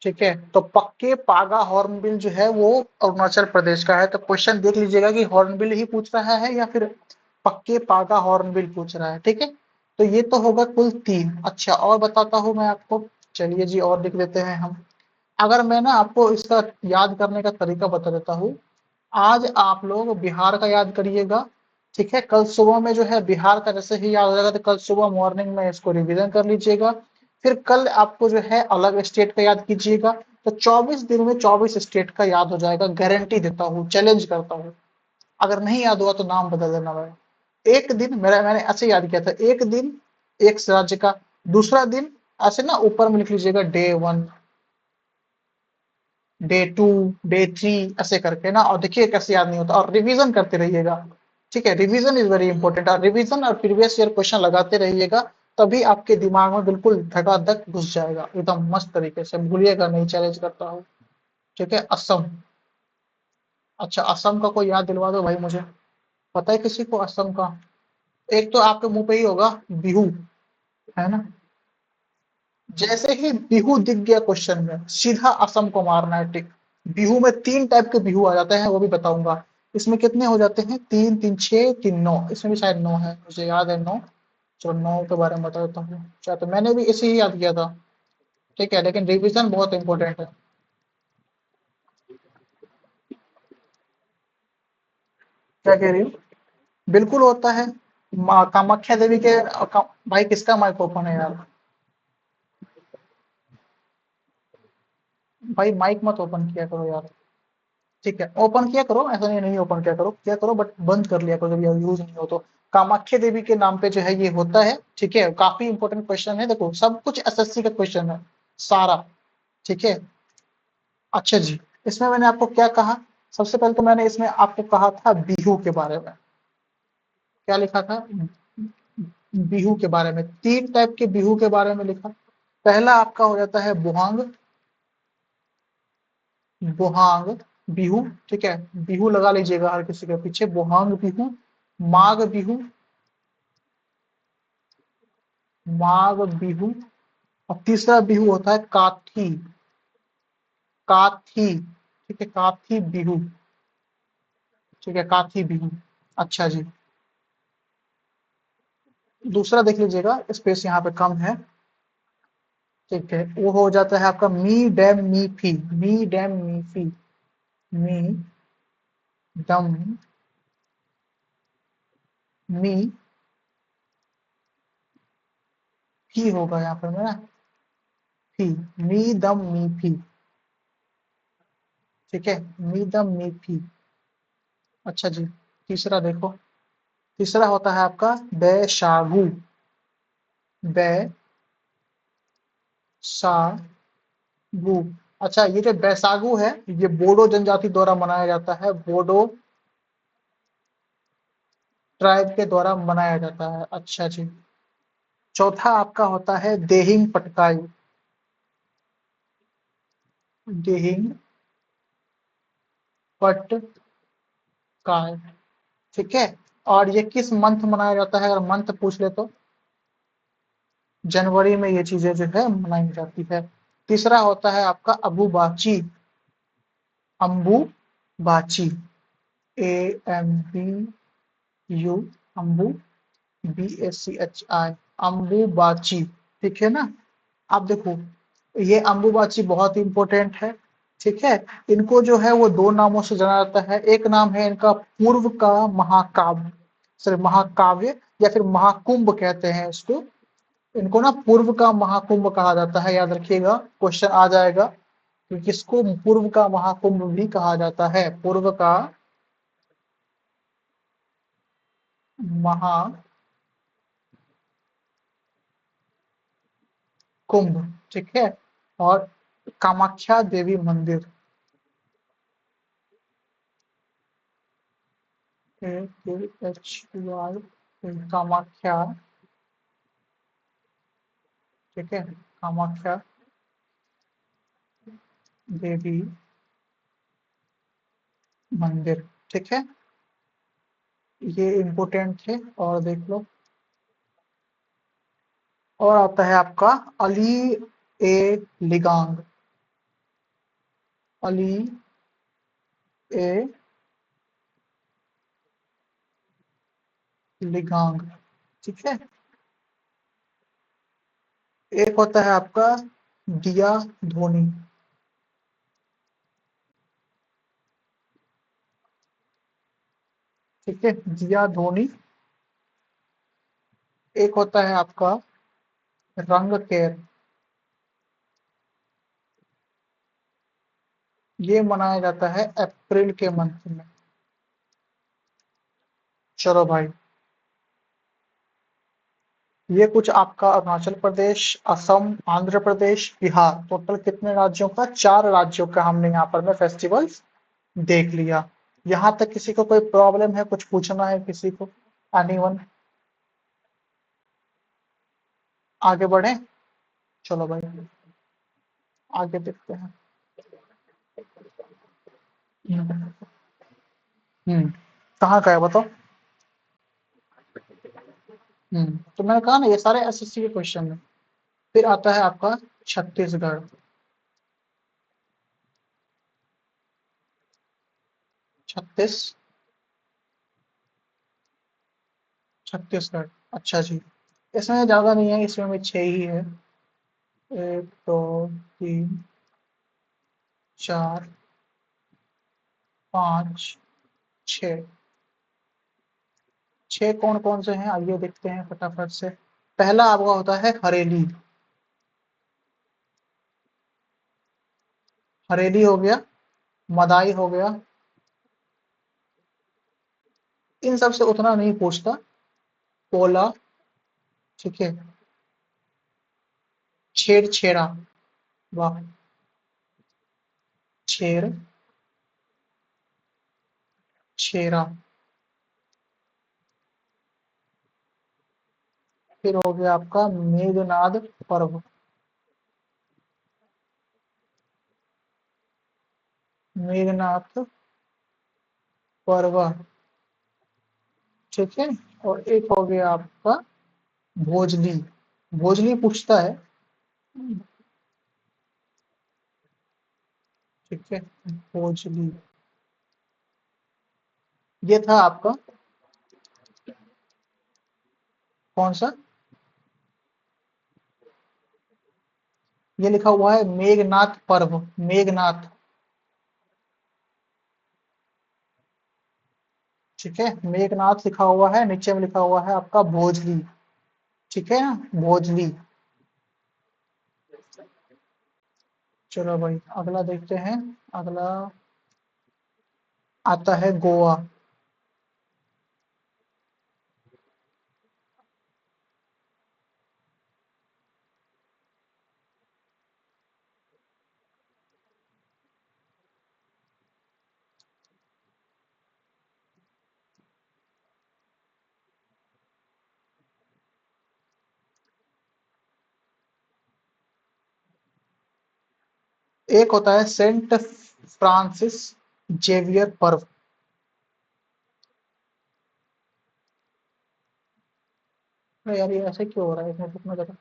ठीक है, तो पक्के, पागा, हॉर्नबिल जो है वो अरुणाचल प्रदेश का है। तो क्वेश्चन देख लीजिएगा कि हॉर्नबिल ही पूछ रहा है या फिर पक्के, पागा, हॉर्नबिल पूछ रहा है, ठीक है। तो ये तो होगा कुल 3। अच्छा, और बताता हूँ मैं आपको। चलिए जी, और लिख देते हैं हम। अगर मैं ना आपको इसका याद करने का तरीका बता देता हूँ। आज आप लोग बिहार का याद करिएगा, ठीक है। कल सुबह में जो है बिहार का जैसे ही याद हो जाएगा, तो कल सुबह मॉर्निंग में इसको रिवीजन कर लीजिएगा। फिर कल आपको जो है अलग स्टेट का याद कीजिएगा। तो 24 दिन में 24 स्टेट का याद हो जाएगा, गारंटी देता हूँ, चैलेंज करता हूँ। अगर नहीं याद हुआ तो नाम बदल देना भाई। एक दिन मैंने ऐसे याद किया था, एक दिन एक राज्य का, दूसरा दिन ऐसे ना ऊपर में लिख लीजिएगा, डे 1, डे 2, डे 3, ऐसे करके ना, और देखिए कैसे याद नहीं होता, और रिवीजन करते रहिएगा। ठीक है, रिवीजन इज वेरी इंपॉर्टेंट, और रिवीजन और प्रीवियस ईयर क्वेश्चन लगाते रहिएगा, तभी आपके दिमाग में बिल्कुल धकाधक घुस जाएगा एकदम मस्त तरीके से, भूलिएगा नहीं, चैलेंज करता हूँ। ठीक है, असम। अच्छा, असम का कोई याद दिलवा दो भाई मुझे, पता है किसी को असम का? एक तो आपके मुंह पे ही होगा, बिहू, है ना? जैसे ही बिहू दिख गया क्वेश्चन में, सीधा असम को मारना है टिक। बिहू में 3 टाइप के बिहू आ जाते हैं, वो भी बताऊंगा। इसमें कितने हो जाते हैं? 3, 3, 6, 3, 9। इसमें भी शायद 9 है, मुझे याद है 9। चलो 9 के बारे में बता देता हूँ। शायद तो मैंने भी इसे ही याद किया था। ठीक है, लेकिन रिवीजन बहुत इंपॉर्टेंट है। क्या कह रही हो? बिल्कुल होता है। माँ कामाख्या देवी के भाई, किसका माइक ओपन है यार? भाई माइक मत ओपन किया करो यार। ठीक है, ओपन किया करो, ऐसा नहीं ओपन किया करो बट बंद कर लिया करो जब यूज नहीं हो तो। कामाख्या देवी के नाम पे जो है ये होता है, ठीक है, काफी इंपॉर्टेंट क्वेश्चन है, देखो सब कुछ एसएससी का क्वेश्चन है सारा, ठीक है। अच्छा जी, इसमें मैंने आपको क्या कहा, सबसे पहले तो मैंने इसमें आपको कहा था बिहू के बारे में, क्या लिखा था, बिहू के बारे में, 3 टाइप के बिहू के बारे में लिखा। पहला आपका हो जाता है बुहांग, बुहांग बिहू, ठीक है, बिहू लगा लीजिएगा हर किसी के पीछे, बुहांग बिहू, माघ बिहू, माघ बिहू, और तीसरा बिहू होता है काथी, काथी, ठीक है, काथी बिहू, ठीक है, काथी बिहू। अच्छा जी, दूसरा देख लीजिएगा, स्पेस यहाँ पे कम है, ठीक है, वो हो जाता है आपका मी डैम मी फी, मी डैम मी फी, मी दम मी फी होगा यहाँ पर मेरा, फी, मी दम मी फी, ठीक है, मी दम मी फी। अच्छा जी, तीसरा देखो, तीसरा होता है आपका बैशागु, बैसागु। अच्छा, ये जो बैसागु है ये बोडो जनजाति द्वारा मनाया जाता है, बोडो ट्राइब के द्वारा मनाया जाता है। अच्छा जी, चौथा आपका होता है देहिंग पटकाई, देहिंग पटकाई, ठीक है, और ये किस मंथ मनाया जाता है, अगर मंथ पूछ ले तो जनवरी में ये चीजें जो है मनाई जाती है। तीसरा होता है आपका अबू बाची, Ambubachi, A M B U, अम्बू, B A C H I, Ambubachi, ठीक है ना। आप देखो, ये अम्बुबाची बहुत इंपॉर्टेंट है, ठीक है, इनको जो है वो 2 नामों से जाना जाता है, एक नाम है इनका पूर्व का महाकाव्य, सॉरी महाकाव्य, या फिर महाकुंभ कहते हैं इसको, इनको ना पूर्व का महाकुंभ कहा जाता है, याद रखिएगा, क्वेश्चन आ जाएगा कि किसको पूर्व का महाकुंभ भी कहा जाता है, पूर्व का महाकुंभ, ठीक है। और कामाख्या देवी मंदिर, KHY, कामाख्या, ठीक है, कामाख्या देवी मंदिर, ठीक है, ये इम्पोर्टेंट थे। और देख लो, और आता है आपका अली ए लिगांग, अली ए लिगांग, ठीक है। एक होता है आपका दिया धोनी, ठीक है, दिया धोनी। एक होता है आपका रंग केर, ये मनाया जाता है अप्रैल के मंथ में। चलो भाई, ये कुछ आपका अरुणाचल प्रदेश, असम, आंध्र प्रदेश, बिहार, टोटल कितने राज्यों का, 4 राज्यों का हमने यहाँ पर में फेस्टिवल्स देख लिया। यहाँ तक किसी को कोई प्रॉब्लम है, कुछ पूछना है किसी को, एनीवन, आगे बढ़े, चलो भाई आगे देखते हैं। हम्म, कहाँ का है बताओ। तो मैंने कहा ना ये सारे एसएससी के क्वेश्चन है। फिर आता है आपका छत्तीसगढ़, छत्तीस, छत्तीसगढ़, अच्छा जी, इसमें ज्यादा नहीं है, इसमें भी 6 ही है, 1 2 3 4 5 6, 6 कौन कौन से हैं आइए देखते हैं फटाफट से। पहला आपका होता है हरेली, हरेली हो गया, मदाई हो गया, इन सब से उतना नहीं पूछता। पोला, ठीक है। छेड़ा, वाह। छेड़, छेरा। फिर हो गया आपका मेघनाद पर्व। मेघनाथ पर्व, ठीक है। और एक हो गया आपका भोजली। भोजली पूछता है, ठीक है। भोजली, ये था आपका कौन सा? ये लिखा हुआ है मेघनाथ पर्व, मेघनाथ, ठीक है। मेघनाथ लिखा हुआ है, नीचे में लिखा हुआ है आपका भोजली, ठीक है ना, भोजली। चलो भाई अगला देखते हैं। अगला आता है गोवा। एक होता है सेंट फ्रांसिस जेवियर पर्व। अरे यार ये ऐसे क्यों हो रहा है, इसमें कितना जगह।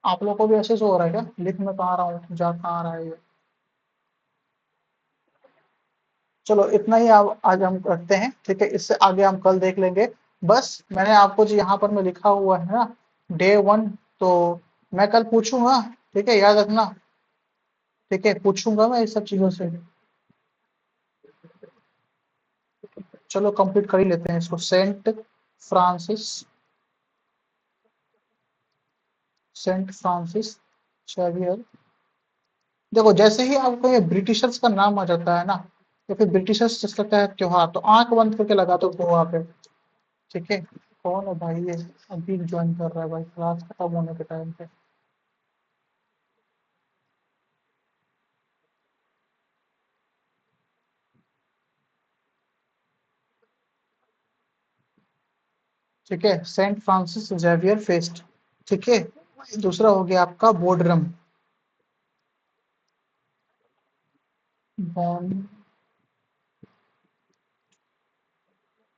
आप लोगों को भी ऐसे से हो रहा है क्या? लिख में कहाँ रहा हूँ, जा कहाँ रहा है ये। चलो इतना ही आज हम करते हैं, ठीक है। इससे आगे हम कल देख लेंगे। बस मैंने आपको जो यहाँ पर में लिखा हुआ है ना, डे 1, तो मैं कल पूछूंगा, ठीक है, याद रखना। ठीक है, पूछूंगा मैं इस सब चीजों से। चलो कंप्लीट कर ही लेते हैं इसको। Francis Saint Francis xavier। देखो जैसे ही आपको ये ब्रिटिशर्स का नाम आ जाता है ना, तो फिर ब्रिटिशर्स जिसका क्या है त्योहार, तो आंख बंद करके लगा दो गोवा पे, ठीक है। कौन है भाई ये, अभी ज्वाइन कर रहा है भाई क्लास खत्म होने के टाइम पे। ठीक है, सेंट फ्रांसिस जेवियर फेस्ट, ठीक है। दूसरा हो गया आपका बोर्डरम, बॉन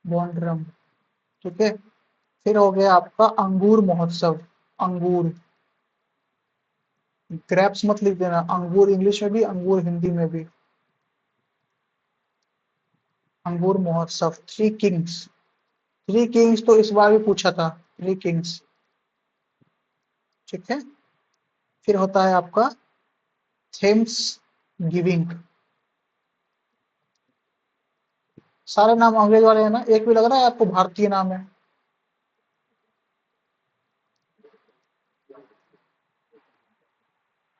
बॉन्डरम, ठीक है। फिर हो गया आपका अंगूर महोत्सव, अंगूर। ग्रेप्स मत लिख देना, अंगूर इंग्लिश में भी, अंगूर हिंदी में भी। अंगूर महोत्सव, थ्री किंग्स। थ्री किंग्स तो इस बार भी पूछा था, थ्री किंग्स, ठीक है। फिर होता है आपका थेम्स गिविंग। सारे नाम अंग्रेज वाले हैं ना, एक भी लग रहा है आपको भारतीय नाम है?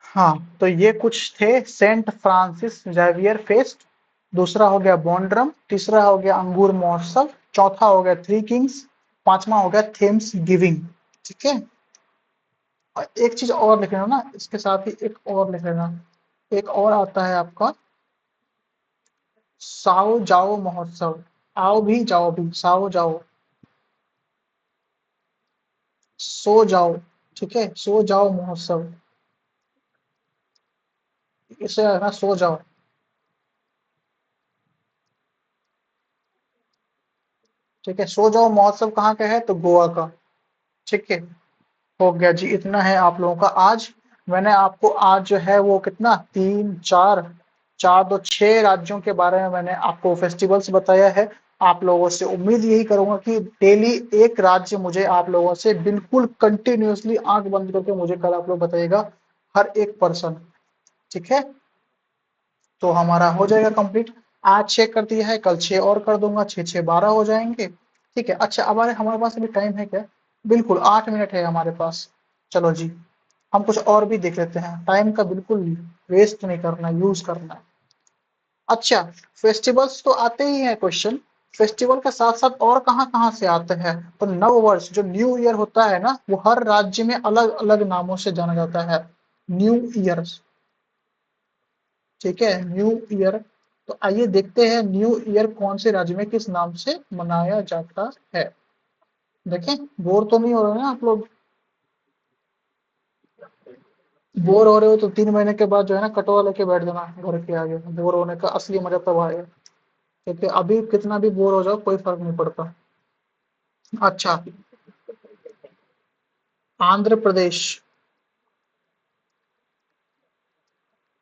हाँ, तो ये कुछ थे सेंट फ्रांसिस जेवियर फेस्ट। दूसरा हो गया बॉन्ड्रम, तीसरा हो गया अंगूर महोत्सव, चौथा हो गया थ्री किंग्स, पांचवा हो गया थेम्स गिविंग, ठीक है। और एक चीज और लिख लेना ना इसके साथ ही, एक और लिख लेना। एक और आता है आपका साओ जाओ महोत्सव। आओ भी जाओ भी, साओ जाओ, सो जाओ, ठीक है, सो जाओ महोत्सव। इसे है ना सो जाओ, ठीक है। सो जाओ महोत्सव कहाँ का है, तो गोवा का, ठीक है। हो गया जी, इतना है आप लोगों का आज। मैंने आपको आज जो है वो कितना, तीन चार, चार दो छह राज्यों के बारे में मैंने आपको फेस्टिवल्स बताया है। आप लोगों से उम्मीद यही करूंगा कि डेली एक राज्य मुझे आप लोगों से बिल्कुल कंटिन्यूअसली आंख बंद करके मुझे कल आप लोग बताइएगा, हर एक पर्सन, ठीक है। तो हमारा हो जाएगा कंप्लीट। आज 6 कर दिया है, कल 6 और कर दूंगा, 6 6 12 हो जाएंगे, ठीक है। अच्छा, हमारे हमारे पास अभी टाइम है क्या? बिल्कुल 8 मिनट है हमारे पास। चलो जी, हम कुछ और भी देख लेते हैं, टाइम का बिल्कुल वेस्ट नहीं करना, यूज करना है। अच्छा, फेस्टिवल्स तो आते ही हैं क्वेश्चन। फेस्टिवल के साथ साथ और कहाँ कहाँ से आते हैं? तो नव वर्ष जो न्यू ईयर होता है ना, वो हर राज्य में अलग अलग नामों से जाना जाता है। न्यू ईयर, ठीक है, न्यू ईयर। तो आइए देखते हैं न्यू ईयर कौन से राज्य में किस नाम से मनाया जाता है। देखें, बोर तो नहीं हो रहे हैं आप लोग? बोर हो रहे हो तो 3 महीने के बाद जो है ना, कटवा लेके बैठ जाना घर के आगे। बोर होने का असली मजा तब आएगा। ठीक है, अभी कितना भी बोर हो जाओ कोई फर्क नहीं पड़ता। अच्छा, आंध्र प्रदेश,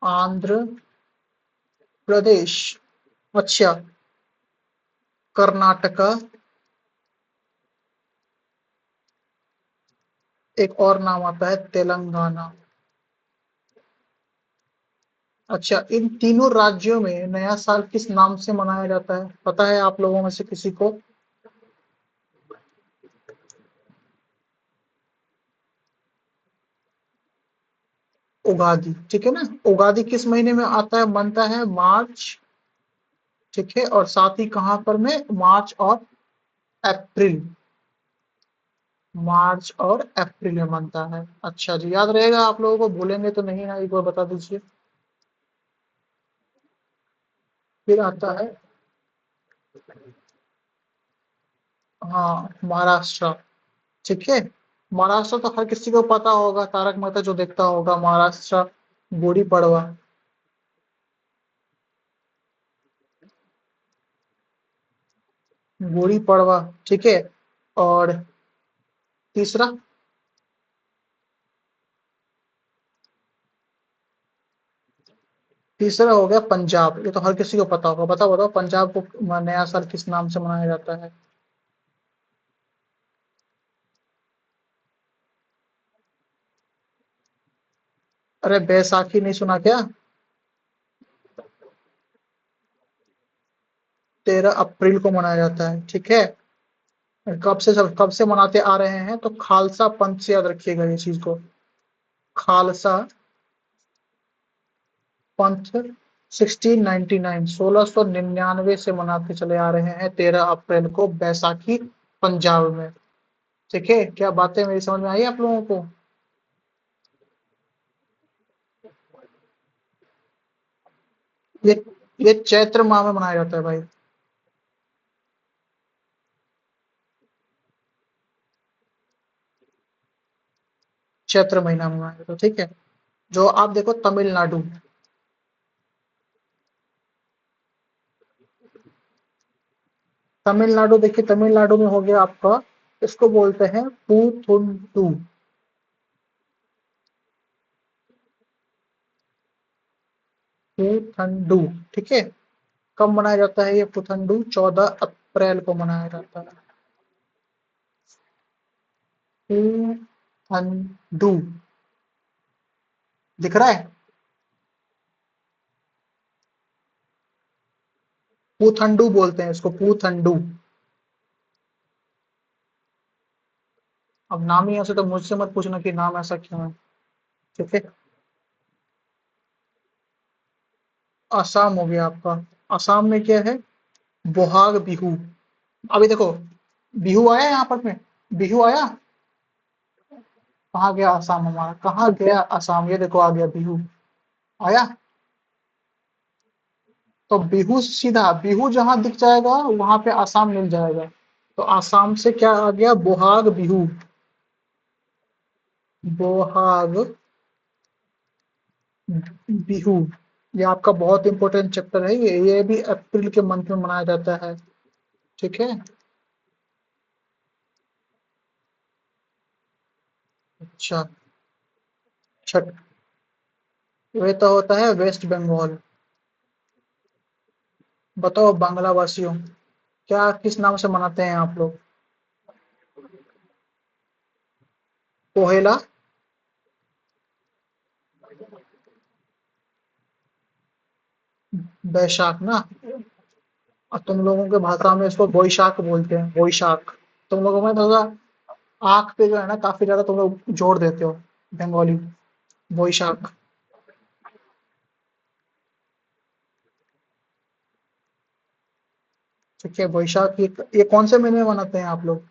आंध्र प्रदेश। अच्छा, कर्नाटका, एक और नाम आता है तेलंगाना। अच्छा, इन तीनों राज्यों में नया साल किस नाम से मनाया जाता है? पता है आप लोगों में से किसी को? उगादी, ठीक है ना। उगादी किस महीने में आता है, बनता है? मार्च, ठीक है। और साथ ही कहां पर में? मार्च और अप्रैल, मार्च और अप्रैल में बनता है। अच्छा जी, याद रहेगा आप लोगों को, भूलेंगे तो नहीं ना, एक बार बता दीजिए। फिर आता है, हाँ, महाराष्ट्र, ठीक है। महाराष्ट्र तो हर किसी को पता होगा, तारक मेहता जो देखता होगा, महाराष्ट्र, गुड़ी पड़वा, गुड़ी पड़वा, ठीक है। और तीसरा, तीसरा हो गया पंजाब। ये तो हर किसी को पता होगा। बताओ बताओ, पंजाब को नया साल किस नाम से मनाया जाता है? अरे बैसाखी नहीं सुना क्या? 13 अप्रैल को मनाया जाता है, ठीक है। कब से मनाते आ रहे हैं? तो खालसा पंथ से, याद रखिएगा ये चीज को। खालसा पंथ 1699, 1699 से मनाते चले आ रहे हैं 13 अप्रैल को बैसाखी, पंजाब में। ठीक है, क्या बातें मेरी समझ में आई आप लोगों को? ये ये चैत्र माह में मनाया जाता है भाई। चैत्र महीना में मनाया जाता है, ठीक है। जो आप देखो तमिलनाडु, तमिलनाडु देखिए, तमिलनाडु में हो गया आपका, इसको बोलते हैं पूथुंडू, पुथंडू, ठीक है। कब मनाया जाता है ये पुथंडू? 14 अप्रैल को मनाया जाता है। पुथंडू, दिख रहा है? पुथंडू बोलते हैं इसको, पुथंडू। अब नाम ही ऐसे, तो मुझसे मत पूछना कि नाम ऐसा क्यों है, ठीक है। असम हो गया आपका। असम में क्या है? बोहाग बिहू। अभी देखो, बिहू आया यहाँ पर में, बिहू आया। कहाँ गया असम हमारा, कहाँ गया असम? ये देखो आ गया बिहू, आया। तो बिहू सीधा, बिहू जहां दिख जाएगा वहां पे आसाम मिल जाएगा। तो आसाम से क्या आ गया? बोहाग बिहू, बोहाग बिहू। ये आपका बहुत इंपॉर्टेंट चैप्टर है, ये भी अप्रैल के मंथ में मनाया जाता है, ठीक है। अच्छा, छठ, ये तो होता है वेस्ट बंगाल। बताओ बांग्ला वासियों, क्या किस नाम से मनाते हैं आप लोग? पोहेला, बैशाख ना। और तुम लोगों के भाषा में इसको बोईशाख बोलते हैं, बोईशाख। तुम लोगों में थोड़ा आँख पे जो है ना काफी ज्यादा तुम लोग जोर देते हो, बंगाली। बोईशाख। ठीक है, बोईशाख ये कौन से महीने में मनाते हैं आप लोग?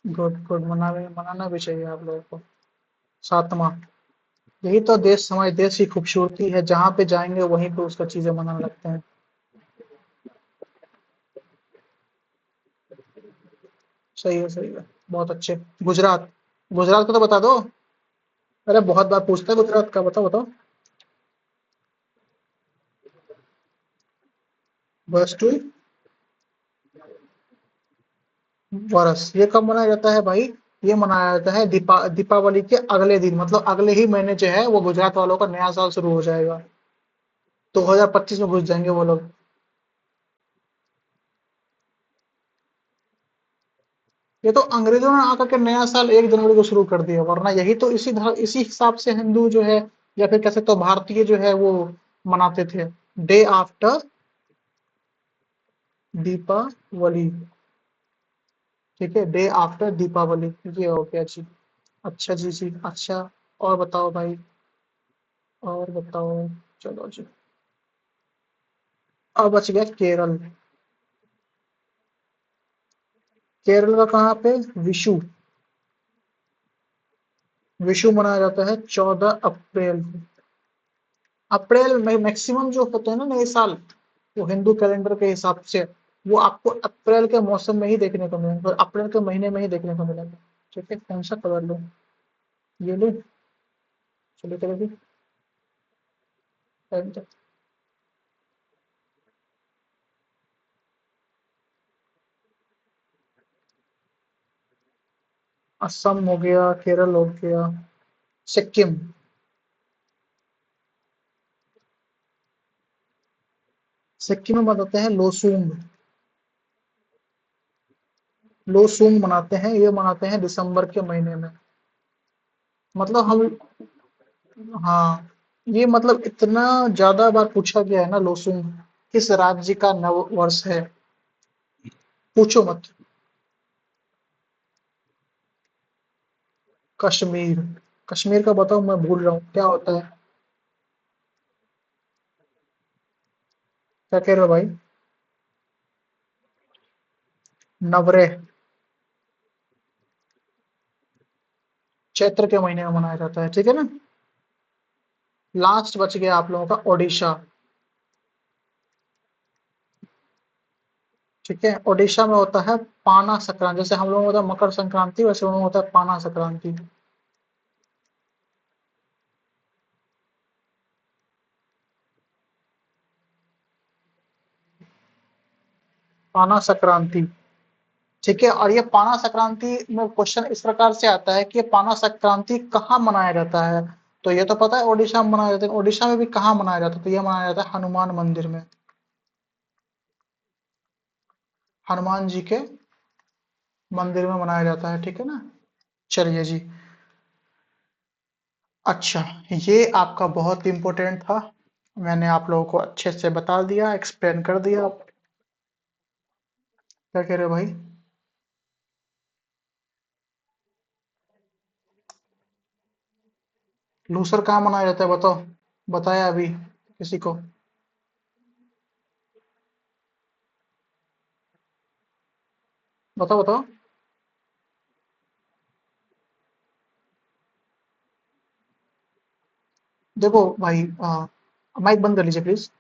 गुड गुड, मनाना भी चाहिए आप लोगों को। सातवां। यही तो देश, हमारे देश की खूबसूरती है, जहाँ पे जाएंगे वहीं पे उसका चीजें मनाने लगते हैं। सही है, सही है। बहुत अच्छे। गुजरात। गुजरात को तो बता दो। अरे बहुत बार पूछता है गुजरात का, बताओ बताओ। बस टू। वर्ष ये कब मनाया जाता है भाई? ये मनाया जाता है दीपावली के अगले दिन, मतलब अगले ही महीने जो है वो गुजरात वालों का नया साल शुरू हो जाएगा। 2025 में घुस जाएंगे वो लोग। ये तो अंग्रेजों ने आकर के नया साल 1 जनवरी को शुरू कर दिया, वरना यही तो इसी हिसाब से हिंदू जो है, या फिर कैसे तो भारतीय जो है वो मनाते थे। Day after Deepavali. ठीक है, डे आफ्टर दीपावली। ये हो गया जी। अच्छा जी जी, अच्छा। और बताओ भाई, और बताओ। चलो जी। अब बच गया केरल। केरल का कहाँ पे? विशु। विशु मनाया जाता है 14 अप्रैल को। अप्रैल में मैक्सिमम जो होते हैं ना नए साल, वो हिंदू कैलेंडर के हिसाब से, वो आपको अप्रैल के मौसम में ही देखने को मिलेगा, और अप्रैल के महीने में ही देखने को मिलेगा। ठीक है, कौन सा कलर लो? ये लो। चलो चलो जी। असम हो गया, केरल हो गया। सिक्किम। सिक्किम में मनाते हैं लोसूंग। लोसूंग मनाते हैं, ये मनाते हैं दिसंबर के महीने में। मतलब हम, हाँ, ये मतलब इतना ज्यादा बार पूछा गया है ना, लोसूंग किस राज्य का नव वर्ष है, पूछो मत। कश्मीर। कश्मीर का बताओ, मैं भूल रहा हूँ क्या होता है। क्या कह रहे हो भाई? नवरेह। चैत्र के महीने में मनाया जाता है, ठीक है ना। लास्ट बच गया आप लोगों का ओडिशा। ठीक है, ओडिशा में होता है पाना संक्रांति, जैसे हम लोगों में होता है मकर संक्रांति, वैसे उन लोगों में होता है पाना संक्रांति। पाना संक्रांति। ठीक है, और ये पाना संक्रांति में क्वेश्चन इस प्रकार से आता है कि ये पाना संक्रांति कहाँ मनाया जाता है? तो ये तो पता है ओडिशा में मनाया जाता है, ओडिशा में भी कहाँ मनाया जाता है? तो ये मनाया जाता है हनुमान मंदिर में। हनुमान जी के मंदिर में मनाया जाता है, ठीक है ना। चलिए जी। अच्छा, ये आपका बहुत इम्पोर्टेंट था। मैंने आप लोगों को अच्छे से बता दिया, एक्सप्लेन कर दिया। क्या कह रहे हो भाई? लूसर कहाँ मनाया जाता है बताओ? बताया अभी किसी को? बताओ बताओ। देखो भाई, माइक बंद कर लीजिए प्लीज।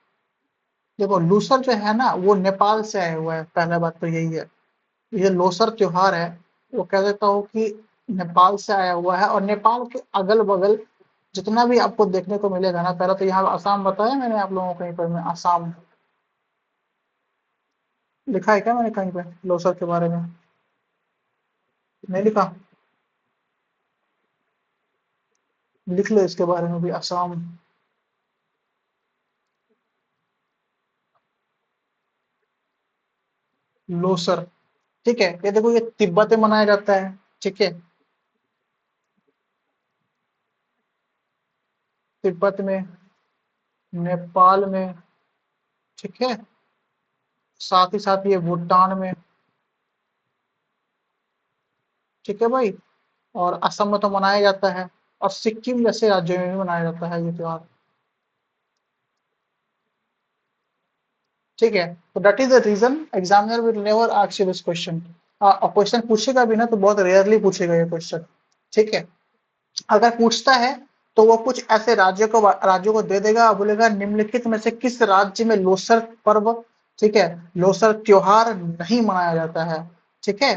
देखो, लूसर जो है ना वो नेपाल से आया हुआ है, पहला बात तो यही है। ये लोसर त्योहार है, वो कह देता हूँ कि नेपाल से आया हुआ है, और नेपाल के अगल बगल जितना भी आपको देखने को मिलेगा ना, पहले तो यहाँ आसाम बताया मैंने आप लोगों को, कहीं पर में आसाम लिखा है क्या मैंने कहीं पे लोसर के बारे में? नहीं लिखा? लिख लो इसके बारे में भी, आसाम। लोसर। ठीक है, ये देखो, ये तिब्बत में मनाया जाता है। ठीक है, तिब्बत में। नेपाल में, ठीक है, साथ ही साथ ये भूटान में, ठीक है भाई, और असम में तो मनाया जाता है, और सिक्किम जैसे राज्यों में भी मनाया जाता है ये त्योहार। ठीक है, तो that is the reason examiner will never ask you this question. और क्वेश्चन पूछेगा भी ना तो बहुत रेयरली पूछेगा ये क्वेश्चन। ठीक है, अगर पूछता है तो वो कुछ ऐसे राज्यों को दे देगा, बोलेगा निम्नलिखित में से किस राज्य में लोसर पर्व, ठीक है, लोसर त्योहार नहीं मनाया जाता है। ठीक है,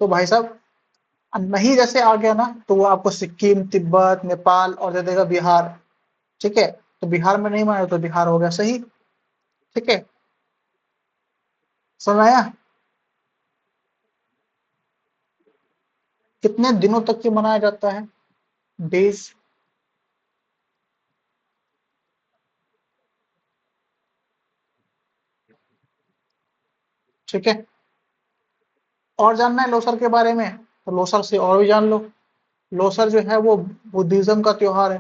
तो भाई साहब नहीं जैसे आ गया ना तो वो आपको सिक्किम, तिब्बत, नेपाल और दे देगा बिहार। ठीक है, तो बिहार में नहीं माना तो बिहार हो गया सही। ठीक है, समझ आया? कितने दिनों तक ये मनाया जाता है, डेज? ठीक है, और जानना है लोसर के बारे में तो लोसर से और भी जान लो। लोसर जो है वो बुद्धिज्म का त्योहार है।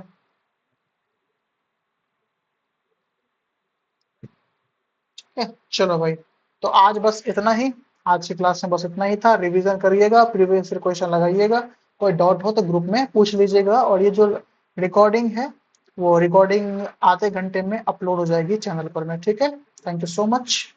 ठीक है, चलो भाई, तो आज बस इतना ही। आज की क्लास में बस इतना ही था। रिवीजन करिएगा, प्रीवियस ईयर क्वेश्चन लगाइएगा, कोई डाउट हो तो ग्रुप में पूछ लीजिएगा। और ये जो रिकॉर्डिंग है वो रिकॉर्डिंग आधे घंटे में अपलोड हो जाएगी चैनल पर में। ठीक है, थैंक यू सो मच।